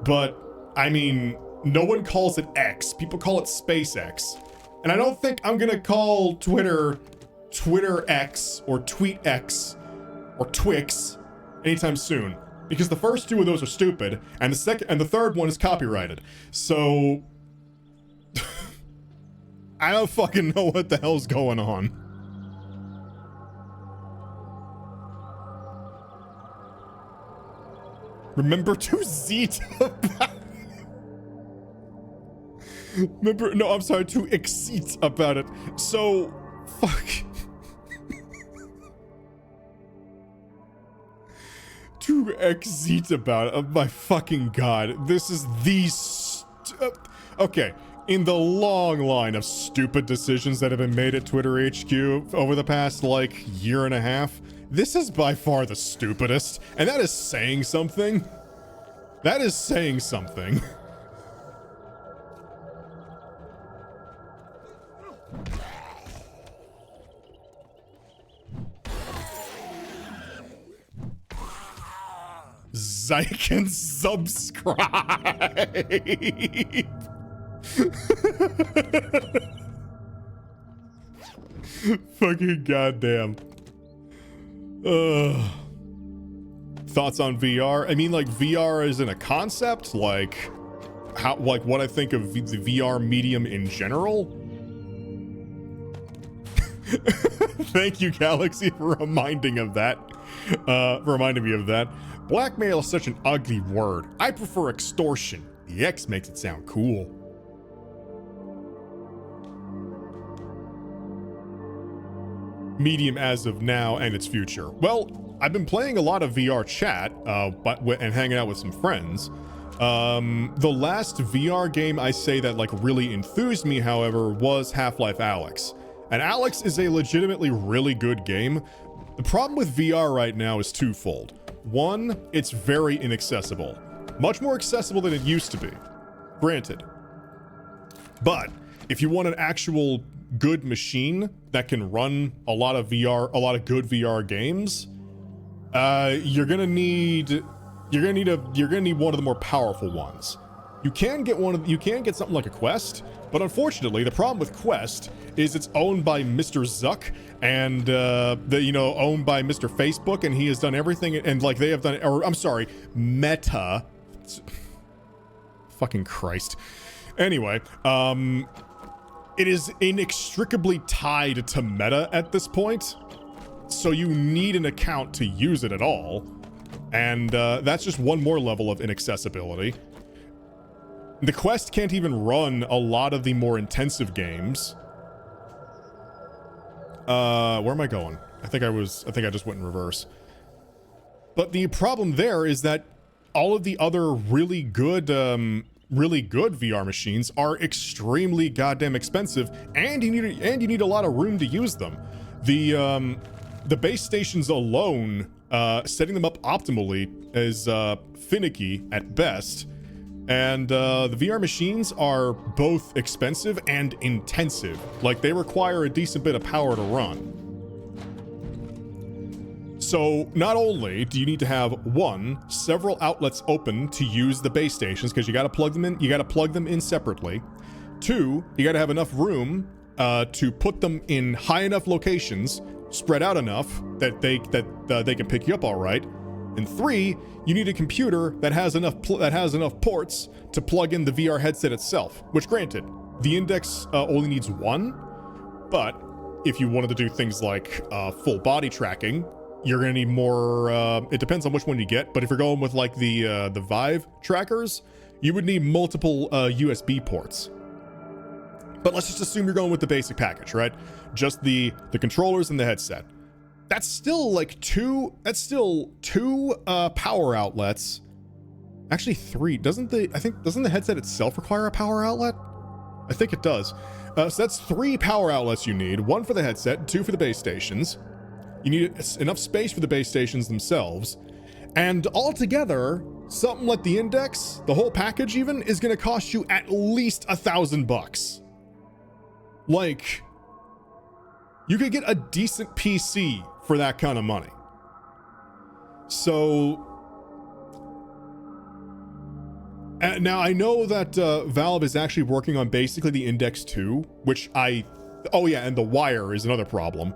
but I mean, No one calls it X. People call it SpaceX. And I don't think I'm gonna call Twitter X or Tweet X or Twix anytime soon, because the first two of those are stupid, and the third one is copyrighted. So I don't fucking know what the hell's going on. Remember to to exceed about it. So, fuck. To exceed about it. Oh my fucking god. This is the okay. In the long line of stupid decisions that have been made at Twitter HQ over the past, like, year and a half, this is by far the stupidest. And that is saying something. That is saying something. Zyke and subscribe. Fucking goddamn. Thoughts on VR? I mean, like, VR as in a concept, like what I think of the VR medium in general. Thank you, Galaxy, for reminding me of that. Blackmail is such an ugly word. I prefer extortion. The X makes it sound cool. Medium as of now and its future. Well, I've been playing a lot of VR chat, and hanging out with some friends. The last VR game I say that like really enthused me, however, was Half-Life Alyx. And Alyx is a legitimately really good game. The problem with VR right now is twofold. One, it's very inaccessible. Much more accessible than it used to be. Granted. But if you want an actual good machine that can run a lot of good VR games, you're gonna need one of the more powerful ones. You can get something like a Quest, but unfortunately, the problem with Quest is it's owned by Mr. Zuck and owned by Mr. Facebook, and he has done everything, and like they have done, or I'm sorry, Meta. Fucking Christ. Anyway, it is inextricably tied to Meta at this point, so you need an account to use it at all, and that's just one more level of inaccessibility. The Quest can't even run a lot of the more intensive games. Where am I going? I think I just went in reverse. But the problem there is that all of the other really good VR machines are extremely goddamn expensive, and you need a lot of room to use them. The base stations alone, setting them up optimally is finicky at best. And the VR machines are both expensive and intensive. Like, they require a decent bit of power to run. So not only do you need to have several outlets open to use the base stations, because you got to plug them in separately. 2, you got to have enough room to put them in high enough locations, spread out enough that they can pick you up all right. And 3, you need a computer that has enough ports to plug in the VR headset itself, which, granted, the Index only needs 1, but if you wanted to do things like full body tracking, you're gonna need more. It depends on which one you get, but if you're going with like the Vive trackers, you would need multiple USB ports. But let's just assume you're going with the basic package, right? Just the controllers and the headset. That's still like two power outlets. Actually 3. Doesn't the headset itself require a power outlet? I think it does. So that's 3 power outlets you need. 1 for the headset, 2 for the base stations. You need enough space for the base stations themselves. And altogether, something like the Index, the whole package even, is gonna cost you at least $1,000. Like, you could get a decent PC for that kind of money. So And now I know that Valve is actually working on basically the Index 2, which oh yeah, and the wire is another problem.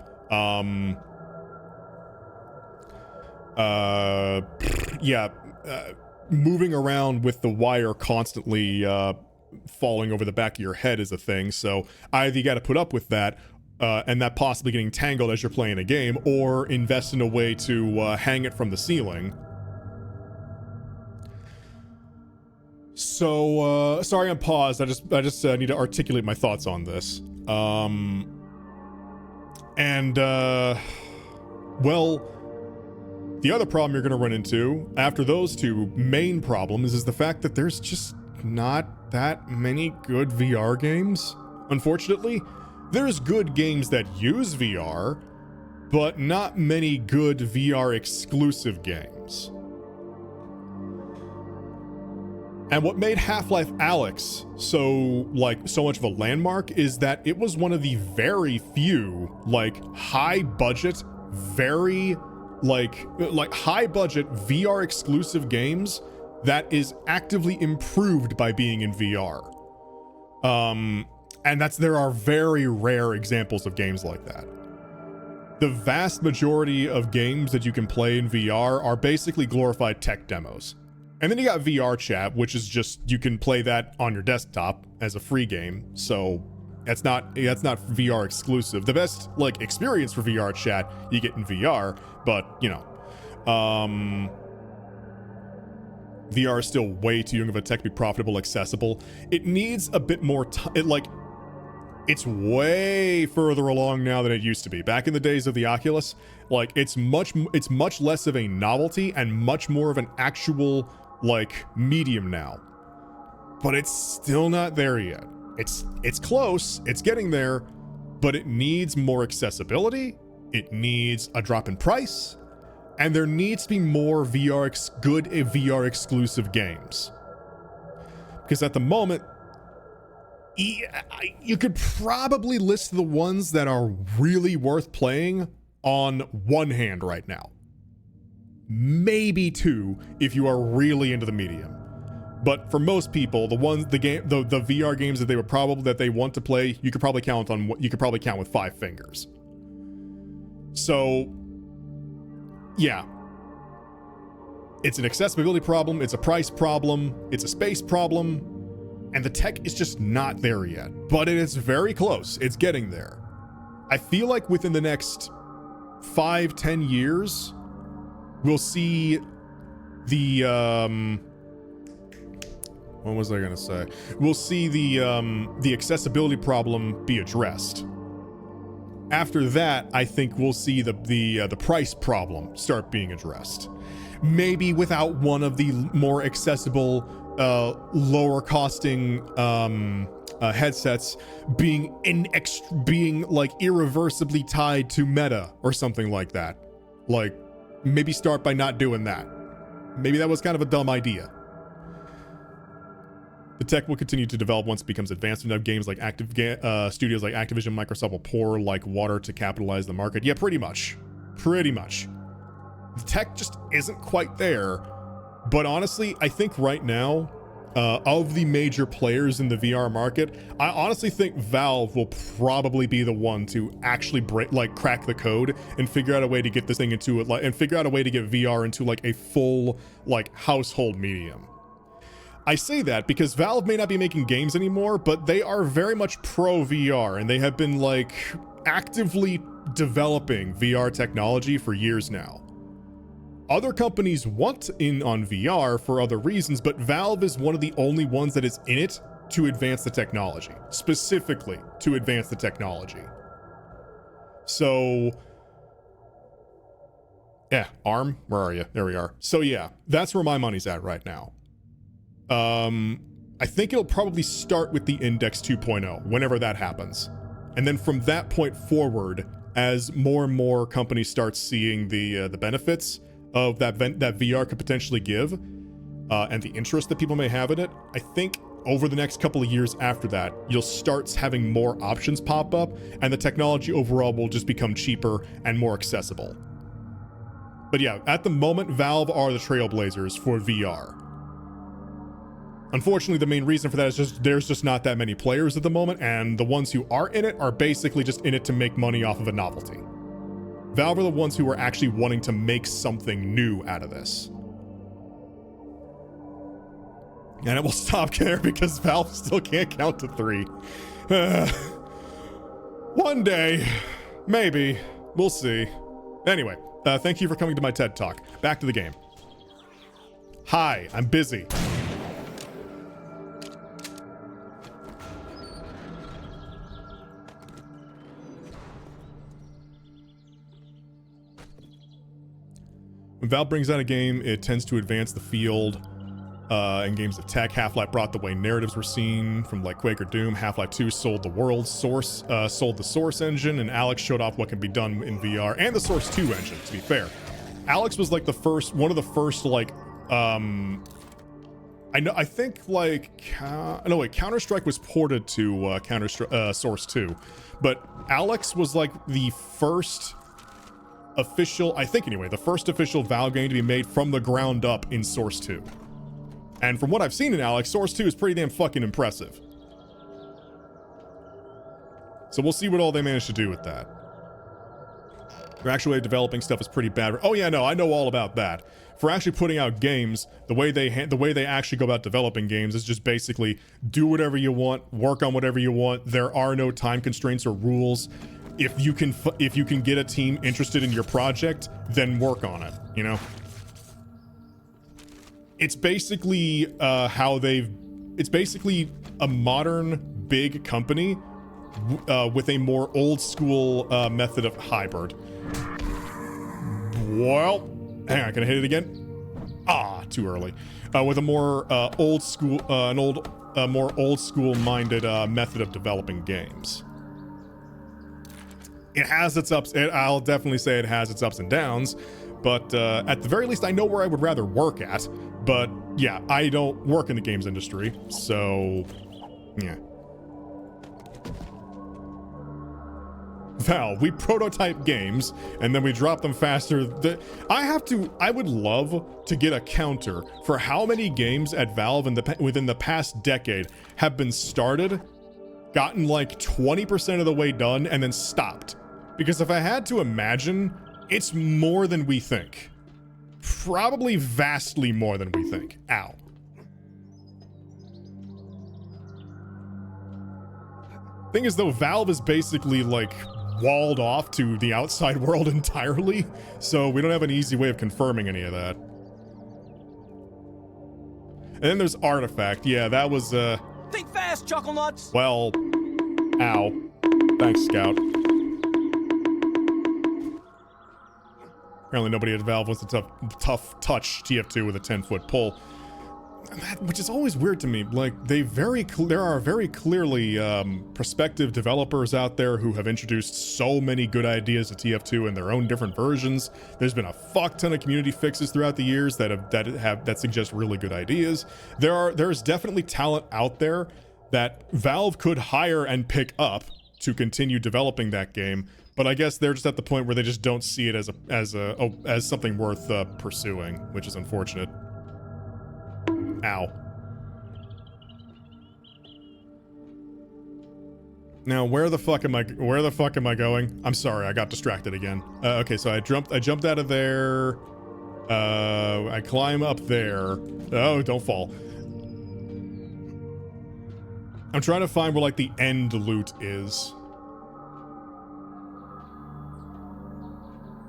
Moving around with the wire constantly falling over the back of your head is a thing, so either you got to put up with that, and that possibly getting tangled as you're playing a game, or invest in a way to hang it from the ceiling. So, sorry I'm paused. I just need to articulate my thoughts on this. Well, the other problem you're going to run into after those two main problems is the fact that there's just not that many good VR games. Unfortunately, there's good games that use VR, but not many good VR exclusive games. And what made Half-Life Alyx so much of a landmark is that it was one of the very few high budget, very high budget VR exclusive games that is actively improved by being in VR. And there are very rare examples of games like that. The vast majority of games that you can play in VR are basically glorified tech demos. And then you got VR chat, which is just, you can play that on your desktop as a free game. So that's not VR exclusive. The best experience for VR chat you get in VR, but VR is still way too young of a tech to be profitable, accessible. It needs a bit more time. It's way further along now than it used to be. Back in the days of the Oculus, it's much less of a novelty and much more of an actual medium now. But it's still not there yet. It's close, it's getting there, but it needs more accessibility, it needs a drop in price, and there needs to be more good VR exclusive games. Because at the moment, you could probably list the ones that are really worth playing on one hand right now. Maybe two if you are really into the medium. But for most people, the VR games that they want to play, you could probably count with 5 fingers. So yeah. It's an accessibility problem, it's a price problem, it's a space problem. And the tech is just not there yet, but it is very close. It's getting there. I feel like within the next 5-10 years, we'll see the what was I gonna say? We'll see the accessibility problem be addressed. After that, I think we'll see the price problem start being addressed. Maybe without one of the more accessible, lower costing headsets being irreversibly tied to Meta or something like that. Maybe start by not doing that. Maybe that was kind of a dumb idea. The tech will continue to develop once it becomes advanced enough. Games like studios like Activision, Microsoft will pour like water to capitalize the market. Yeah, pretty much. The tech just isn't quite there. But honestly, I think right now, of the major players in the VR market, I honestly think Valve will probably be the one to actually crack the code and figure out a way to get this thing into it, and figure out a way to get VR into a full household medium. I say that because Valve may not be making games anymore, but they are very much pro VR, and they have been actively developing VR technology for years now. Other companies want in on VR for other reasons, but Valve is one of the only ones that is in it to advance the technology, specifically to advance the technology. So, yeah, ARM, where are you? There we are. So yeah, that's where my money's at right now. I think it'll probably start with the Index 2.0, whenever that happens. And then from that point forward, as more and more companies start seeing the benefits of that VR could potentially give, and the interest that people may have in it, I think over the next couple of years after that, you'll start having more options pop up, and the technology overall will just become cheaper and more accessible. But yeah, at the moment, Valve are the trailblazers for VR. Unfortunately, the main reason for that is just there's just not that many players at the moment, and the ones who are in it are basically just in it to make money off of a novelty. Valve are the ones who are actually wanting to make something new out of this. And it will stop there because Valve still can't count to 3. One day, maybe. We'll see. Anyway, thank you for coming to my TED Talk. Back to the game. Hi, I'm busy. When Valve brings out a game, it tends to advance the field in games of tech. Half-Life brought the way narratives were seen from like Quake or Doom. Half-Life 2 sold the world. Source sold the Source engine, and Alex showed off what can be done in VR and the Source 2 engine, to be fair. Alex was like one of the first like Counter-Strike was ported to Source 2, but Alex was like the first official, I think anyway, the first official Valve game to be made from the ground up in Source 2. And from what I've seen in Alex, Source 2 is pretty damn fucking impressive. So we'll see what all they manage to do with that. Their actual way of developing stuff is pretty bad. Oh yeah, no, I know all about that. For actually putting out games, the way they actually go about developing games is just basically do whatever you want, work on whatever you want. There are no time constraints or rules. If you can get a team interested in your project, then work on it, you know? It's basically it's basically a modern big company with a more old school method of hybrid. Well, hang on, can I hit it again? Ah, too early. With a more old school, more old school minded method of developing games. It has its ups. I'll definitely say it has its ups and downs, but at the very least, I know where I would rather work at. But yeah, I don't work in the games industry, so yeah. Valve, we prototype games and then we drop them faster. I would love to get a counter for how many games at Valve within the past decade have been started, gotten like 20% of the way done, and then stopped. Because if I had to imagine, it's more than we think. Probably vastly more than we think. Ow. Thing is though, Valve is basically like walled off to the outside world entirely, so we don't have an easy way of confirming any of that. And then there's Artifact. Yeah, that was Think fast, Chuckle Nuts. well, ow. Thanks, Scout. Apparently nobody at Valve wants to tough touch TF2 with a 10-foot pole. Which is always weird to me. Like, there are very clearly prospective developers out there who have introduced so many good ideas to TF2 in their own different versions. There's been a fuck ton of community fixes throughout the years that suggest really good ideas. There's definitely talent out there that Valve could hire and pick up to continue developing that game. But I guess they're just at the point where they just don't see it as something worth pursuing, which is unfortunate. Ow. Now, where the fuck am I going? I'm sorry, I got distracted again. Okay, so I jumped out of there. I climb up there. Oh, don't fall. I'm trying to find where like the end loot is.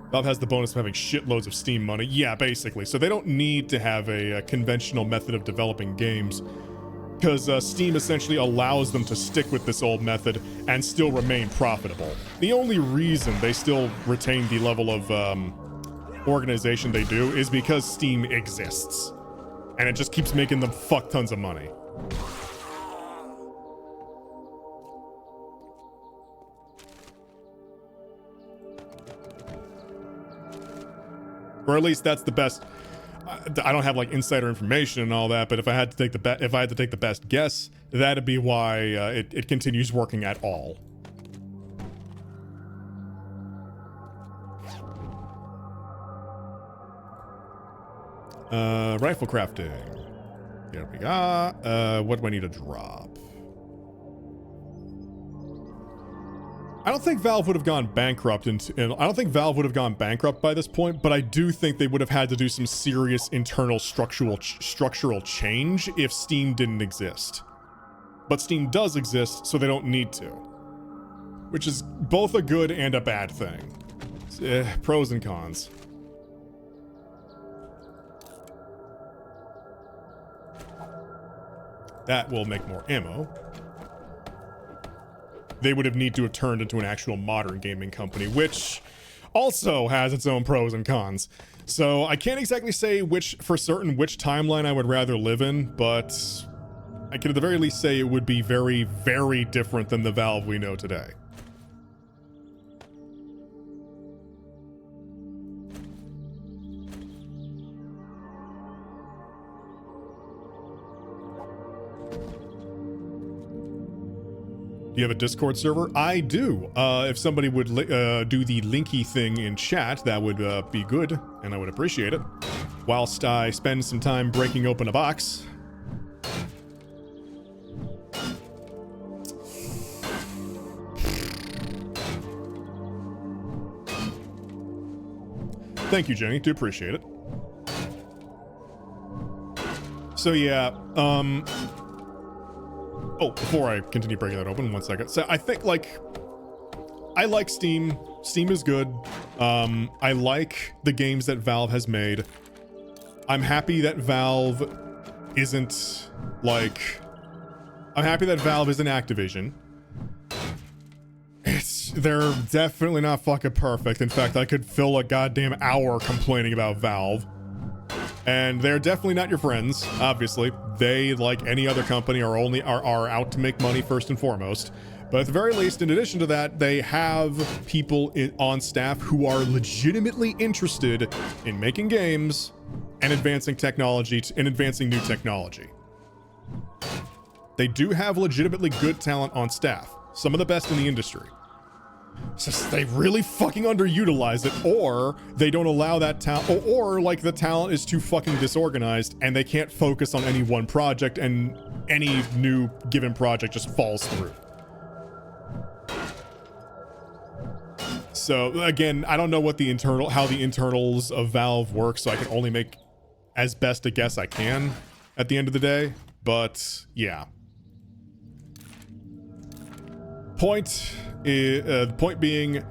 Valve has the bonus of having shitloads of Steam money. Yeah, basically. So they don't need to have a conventional method of developing games, because Steam essentially allows them to stick with this old method and still remain profitable. The only reason they still retain the level of organization they do is because Steam exists. And it just keeps making them fuck tons of money. Or at least that's the best. I don't have like insider information and all that, but if I had to take the best guess, that'd be why it continues working at all. Rifle crafting. There we go. What do I need to drop? I don't think Valve would have gone bankrupt, and I don't think Valve would have gone bankrupt by this point, but I do think they would have had to do some serious internal structural change if Steam didn't exist. But Steam does exist, so they don't need to. Which is both a good and a bad thing. Pros and cons. That will make more ammo. They would have need to have turned into an actual modern gaming company, which also has its own pros and cons. So I can't exactly say for certain which timeline I would rather live in, but I can at the very least say it would be very, very different than the Valve we know today. Do you have a Discord server? I do. If somebody would do the linky thing in chat, that would be good, and I would appreciate it. Whilst I spend some time breaking open a box. Thank you, Jenny. Do appreciate it. So yeah, oh, before I continue breaking that open, 1 second. So I think, like, I like Steam. Steam is good. I like the games that Valve has made. I'm happy that Valve isn't, like... I'm happy that Valve isn't Activision. They're definitely not fucking perfect. In fact, I could fill a goddamn hour complaining about Valve. And they're definitely not your friends, obviously. They, like any other company, are out to make money first and foremost. But at the very least, in addition to that, they have people on staff who are legitimately interested in making games and advancing technology and advancing new technology. They do have legitimately good talent on staff, some of the best in the industry. It's just they really fucking underutilize it, or they don't allow that talent, or like the talent is too fucking disorganized and they can't focus on any one project and any new given project just falls through. So again, I don't know what how the internals of Valve work, so I can only make as best a guess I can at the end of the day, but yeah. Point being,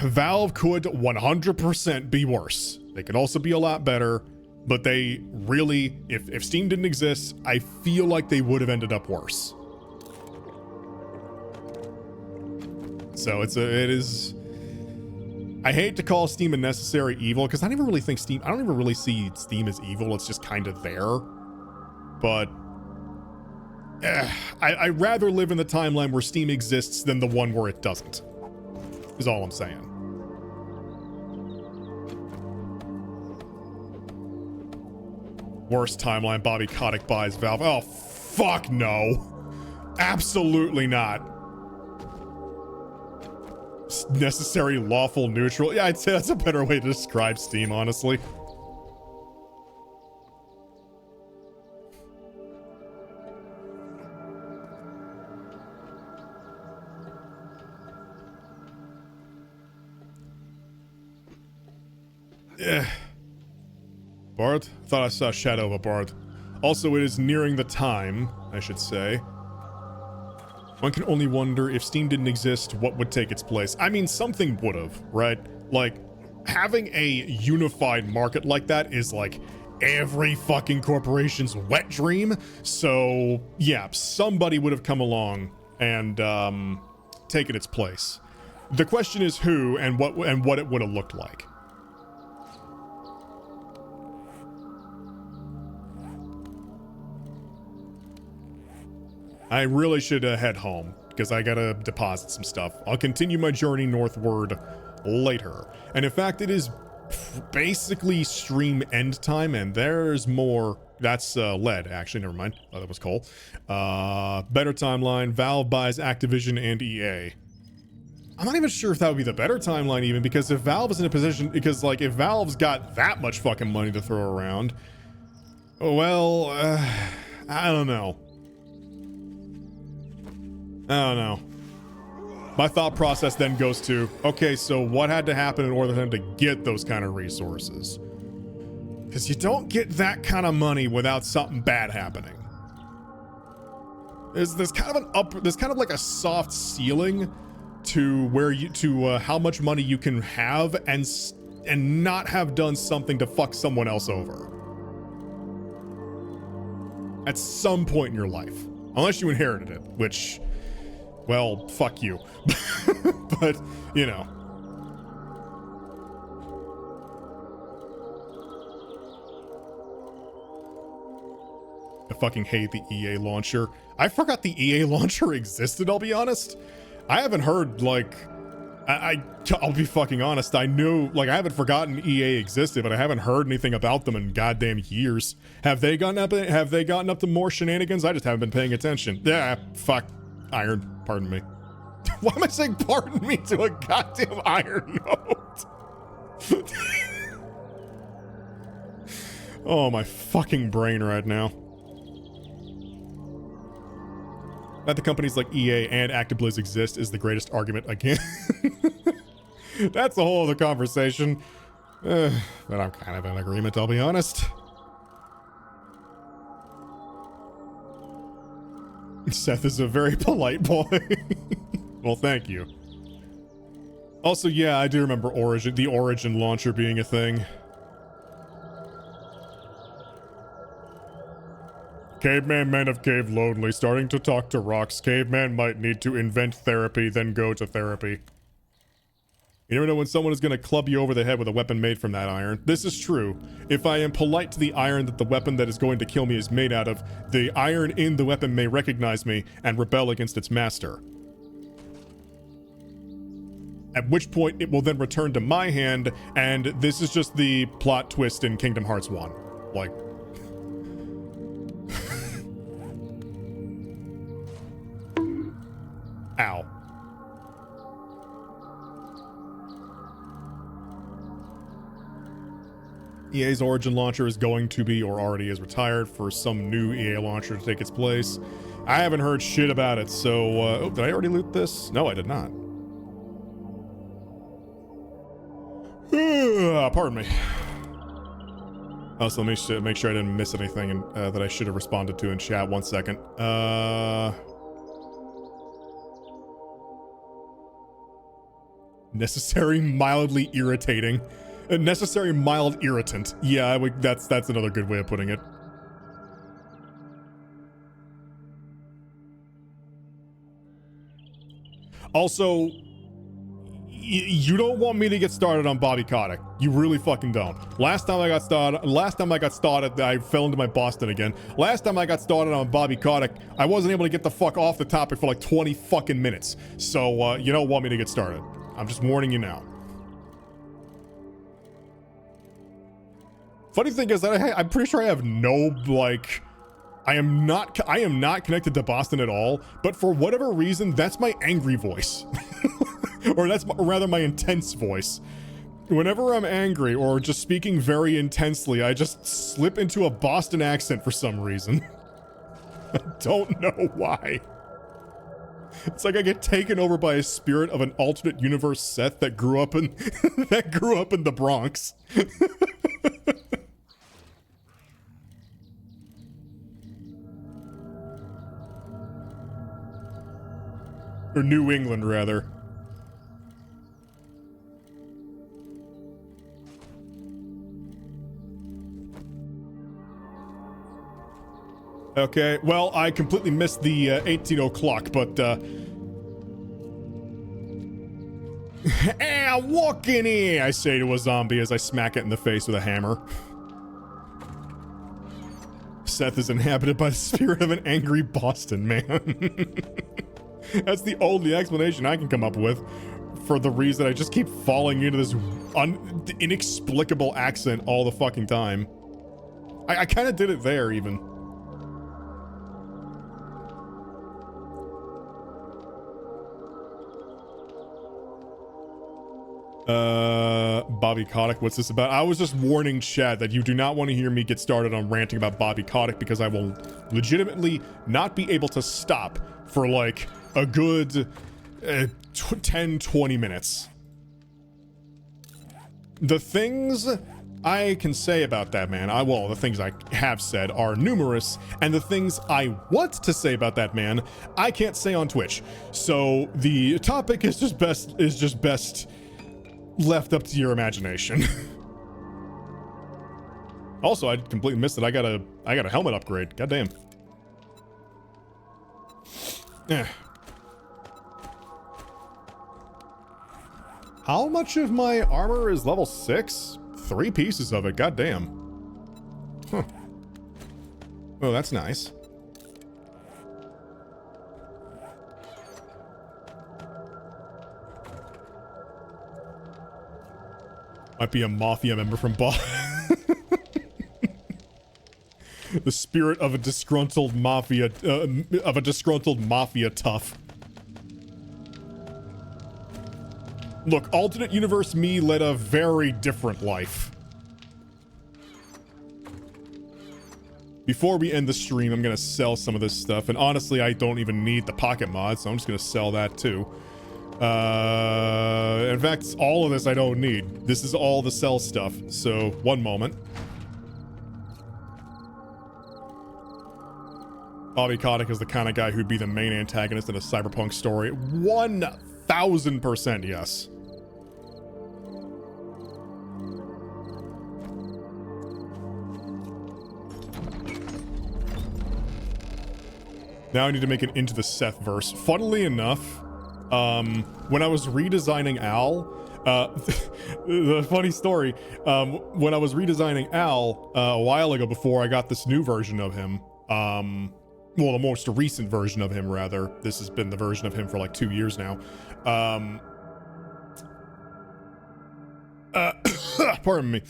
Valve could 100% be worse. They could also be a lot better, but they really, if Steam didn't exist, I feel like they would have ended up worse. So it is, I hate to call Steam a necessary evil, because I don't even really see Steam as evil. It's just kind of there, but I'd rather live in the timeline where Steam exists than the one where it doesn't, is all I'm saying. Worst timeline, Bobby Kotick buys Valve. Oh, fuck no. Absolutely not. Necessary, lawful, neutral. Yeah, I'd say that's a better way to describe Steam, honestly. Yeah. Bard? Thought I saw a shadow of a bard. Also, it is nearing the time, I should say. One can only wonder if Steam didn't exist, what would take its place? I mean, something would have, right? Like, having a unified market like that is like every fucking corporation's wet dream. So, yeah, somebody would have come along and taken its place. The question is who and what it would have looked like. I really should head home, because I gotta deposit some stuff. I'll continue my journey northward later. And in fact, it is basically stream end time, and there's more. That's lead, actually, never mind. Oh, that was coal. Better timeline, Valve buys Activision and EA. I'm not even sure if that would be the better timeline even, because if Valve is in a position, because like if Valve's got that much fucking money to throw around, Well, I don't know. I don't know. My thought process then goes to, okay, so what had to happen in order for them to get those kind of resources? Because you don't get that kind of money without something bad happening. There's kind of there's kind of like a soft ceiling to where how much money you can have and not have done something to fuck someone else over. At some point in your life. Unless you inherited it, which, well, fuck you. But, you know. I fucking hate the EA launcher. I forgot the EA launcher existed, I'll be honest. I haven't heard, like... I'll be fucking honest. I knew, like, I haven't forgotten EA existed, but I haven't heard anything about them in goddamn years. Have they gotten up to more shenanigans? I just haven't been paying attention. Yeah, fuck. Iron. Pardon me. Why am I saying pardon me to a goddamn Iron note? Oh, my fucking brain right now. That the companies like EA and ActiBliz exist is the greatest argument again. That's a whole other conversation. But I'm kind of in agreement, I'll be honest. Seth is a very polite boy. Well, thank you. Also, yeah, I do remember the Origin launcher being a thing. Caveman men of cave lonely, starting to talk to rocks. Caveman might need to invent therapy, then go to therapy. You never know when someone is going to club you over the head with a weapon made from that iron. This is true. If I am polite to the iron that the weapon that is going to kill me is made out of, the iron in the weapon may recognize me and rebel against its master. At which point it will then return to my hand, and this is just the plot twist in Kingdom Hearts 1. Like... Ow. EA's Origin launcher is going to be, or already is, retired for some new EA launcher to take its place. I haven't heard shit about it, so, oh, did I already loot this? No, I did not. Pardon me. Also, let me make sure I didn't miss anything that I should have responded to in chat. 1 second. Necessary mildly irritating. A necessary mild irritant. Yeah, that's another good way of putting it. Also, you don't want me to get started on Bobby Kotick. You really fucking don't. Last time I got started, I fell into my Boston again. Last time I got started on Bobby Kotick, I wasn't able to get the fuck off the topic for like 20 fucking minutes. So, you don't want me to get started. I'm just warning you now. Funny thing is that I'm pretty sure I have no, like... I am not connected to Boston at all, but for whatever reason, that's my angry voice. Or that's rather my intense voice. Whenever I'm angry or just speaking very intensely, I just slip into a Boston accent for some reason. I don't know why. It's like I get taken over by a spirit of an alternate universe Seth that grew up in the Bronx. Or New England, rather. Okay, well, I completely missed the 18 o'clock, but, walk in here, I say to a zombie as I smack it in the face with a hammer. Seth is inhabited by the spirit of an angry Boston man. That's the only explanation I can come up with for the reason I just keep falling into this inexplicable accent all the fucking time. I kind of did it there, even. Bobby Kotick, what's this about? I was just warning Chad that you do not want to hear me get started on ranting about Bobby Kotick because I will legitimately not be able to stop for like a good 10-20 minutes. The things I can say about that man, the things I have said are numerous, and the things I want to say about that man, I can't say on Twitch. So the topic is just best left up to your imagination. Also, I completely missed it. I got a helmet upgrade. Goddamn. Yeah. How much of my armor is level 6? 3 pieces of it, goddamn. Huh. Oh, that's nice. Might be a mafia member from the spirit of a disgruntled mafia, tough. Look, alternate universe me led a very different life. Before we end the stream, I'm gonna sell some of this stuff, and honestly, I don't even need the pocket mod, so I'm just gonna sell that too. In fact, all of this I don't need. This is all the sell stuff, so one moment. Bobby Kotick is the kind of guy who'd be the main antagonist in a cyberpunk story. 1000% yes. Now I need to make it into the Sethverse. Funnily enough, when I was redesigning Al, the funny story, when I was redesigning Al a while ago before I got this new version of him, well, the most recent version of him, rather. This has been the version of him for like 2 years now. Pardon me.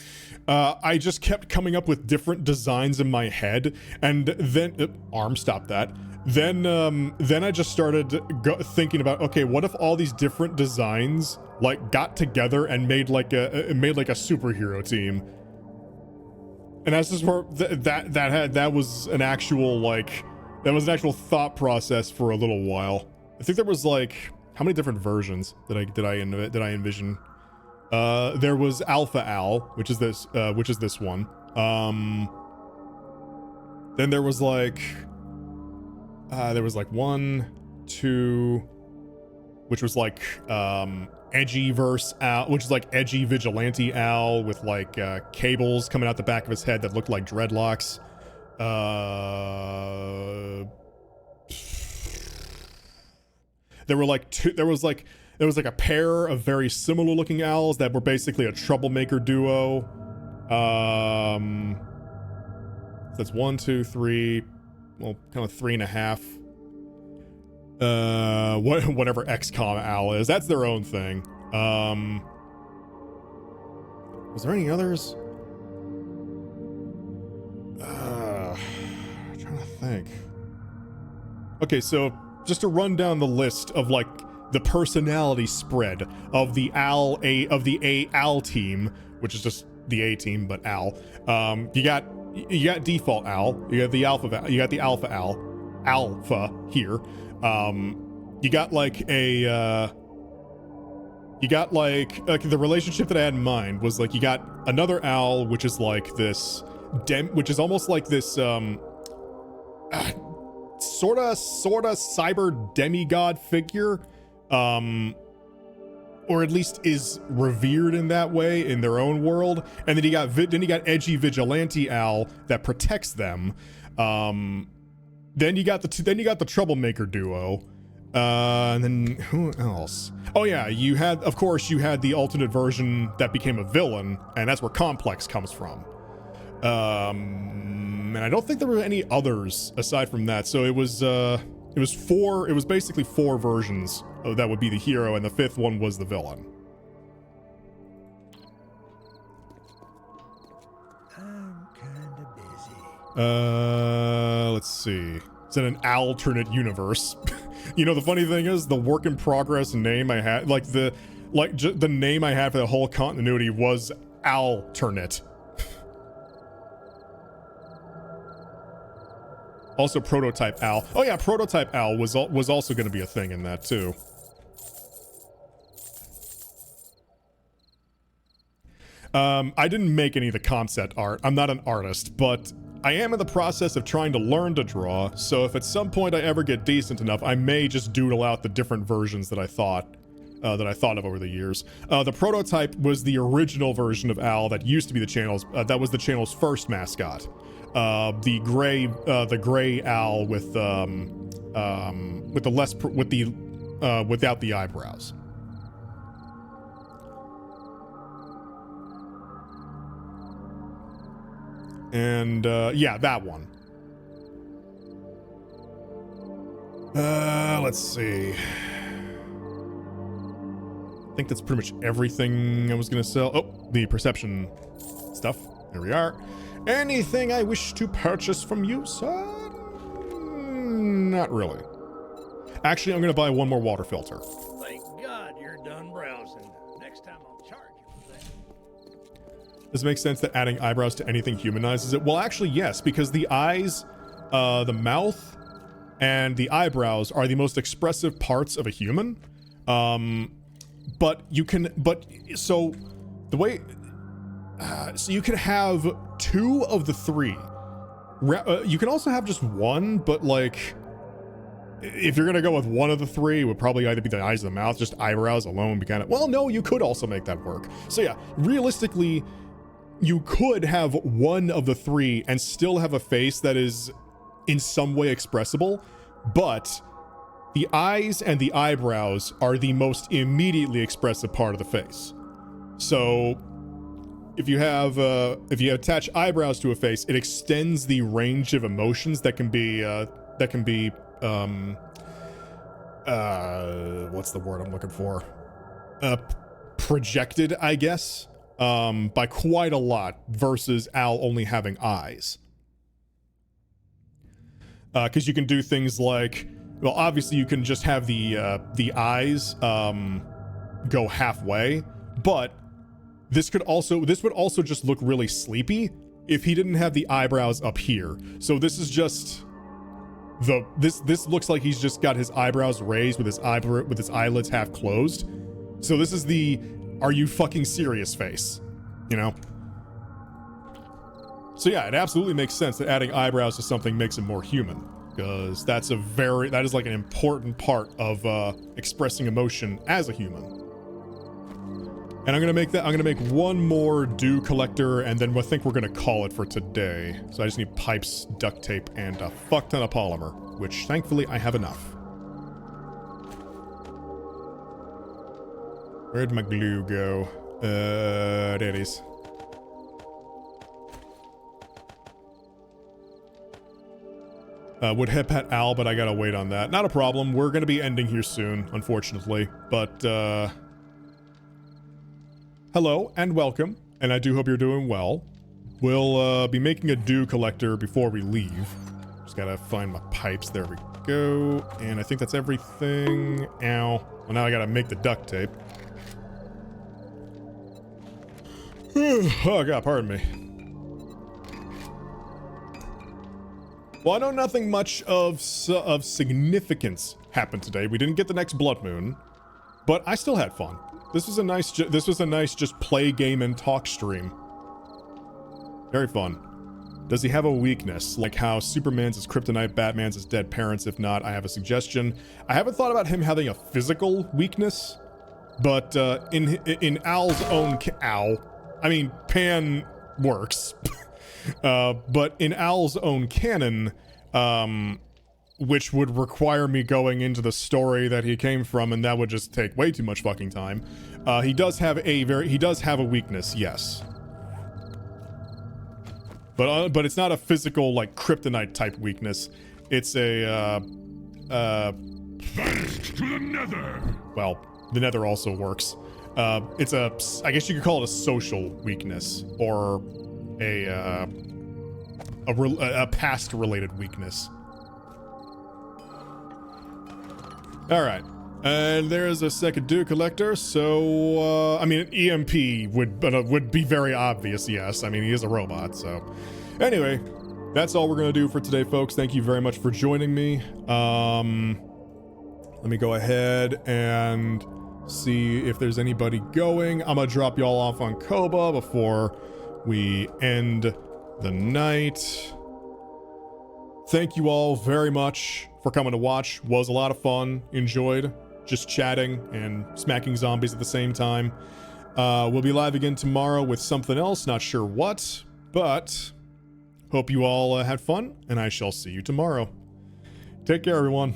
I just kept coming up with different designs in my head, and then stop that. Then I just started thinking about, okay, what if all these different designs like got together and made like a superhero team? And that's just where that was an actual thought process for a little while. I think there was like, how many different versions did I envision? There was Alpha Al, which is this one. Then there was like 1, 2, which was like edgy verse Al, which is like edgy vigilante Al with like cables coming out the back of his head that looked like dreadlocks. There were like two. There was like a pair of very similar looking owls that were basically a troublemaker duo. That's 1, 2, 3. Well, kind of 3.5. Whatever XCOM owl is, that's their own thing. Was there any others? I'm trying to think. Okay, so just to run down the list of like the personality spread of the Al team, which is just the A team, but Al. You got default Al. You got the alpha. You got the alpha Al. Alpha here. You got like a. You got like the relationship that I had in mind was like you got another Al, which is like this which is almost like this sorta cyber demigod figure, or at least is revered in that way in their own world. And then you got edgy vigilante Al that protects them. Then you got the troublemaker duo. And then who else? Oh yeah, you had the alternate version that became a villain, and that's where Complex comes from. And I don't think there were any others aside from that. So it was basically 4 versions that would be the hero, and the 5th one was the villain. I'm kinda busy. Let's see. It's in an alternate universe. You know, the funny thing is, the work in progress name I had, like the Like, the name I had for the whole continuity was Alternate. Also, Prototype Al. Oh yeah, Prototype Al was also going to be a thing in that too. I didn't make any of the concept art. I'm not an artist, but I am in the process of trying to learn to draw, so if at some point I ever get decent enough, I may just doodle out the different versions that I thought of over the years. The Prototype was the original version of Al that used to be the channel's, that was the channel's first mascot. The gray Al with without the eyebrows. And yeah, that one. Let's see. I think that's pretty much everything I was gonna sell. Oh, the perception stuff. There we are. Anything I wish to purchase from you, sir? Not really. Actually, I'm gonna buy one more water filter. Thank God you're done browsing. Next time I'll charge you for that. Does it make sense that adding eyebrows to anything humanizes it? Well, actually, yes, because the eyes, the mouth, and the eyebrows are the most expressive parts of a human. But you can, so the way, so you can have 2 of the 3. You can also have just 1, but like, if you're gonna go with 1 of the 3, it would probably either be the eyes or the mouth. Just eyebrows alone be kind of, well, no, you could also make that work. So yeah, realistically, you could have 1 of the 3 and still have a face that is in some way expressible, but the eyes and the eyebrows are the most immediately expressive part of the face. So if you attach eyebrows to a face, it extends the range of emotions that can be what's the word I'm looking for? Projected, I guess, by quite a lot versus Al only having eyes. Because you can do things like, well, obviously you can just have the eyes go halfway, but this would also just look really sleepy if he didn't have the eyebrows up here. So this is just this looks like he's just got his eyebrows raised with his eyelids half closed. So this is the "Are you fucking serious" face, you know? So yeah, it absolutely makes sense that adding eyebrows to something makes him more human, because that is like an important part of expressing emotion as a human. And I'm gonna make one more dew collector, and then I think we're gonna call it for today. So I just need pipes, duct tape, and a fuck ton of polymer, which thankfully I have enough. Where'd my glue go? There it is. Would hip at Al, but I gotta wait on that. Not a problem. We're gonna be ending here soon, unfortunately. But, hello and welcome, and I do hope you're doing well. We'll, be making a dew collector before we leave. Just gotta find my pipes. There we go. And I think that's everything. Ow. Well, now I gotta make the duct tape. Oh, God, pardon me. Well, I know nothing much of significance happened today. We didn't get the next Bloodmoon, but I still had fun. This was a nice just play game and talk stream. Very fun. Does he have a weakness, like how Superman's is kryptonite, Batman's is dead parents? If not, I have a suggestion. I haven't thought about him having a physical weakness, but in Al's own Pan works. But in Al's own canon, which would require me going into the story that he came from, and that would just take way too much fucking time. He does have a weakness, yes. But it's not a physical, like, kryptonite type weakness. It's a, Thanks to the Nether! well, the Nether also works. It's I guess you could call it a social weakness, or a past-related weakness. All right. And there's a second dew collector, so, I mean, EMP would be very obvious, yes. I mean, he is a robot, so. Anyway, that's all we're going to do for today, folks. Thank you very much for joining me. Let me go ahead and see if there's anybody going. I'm going to drop y'all off on Koba before we end the night. Thank you all very much for coming to watch. Was a lot of fun. Enjoyed just chatting and smacking zombies at the same time. We'll be live again tomorrow with something else. Not sure what, but hope you all had fun, and I shall see you tomorrow. Take care, everyone.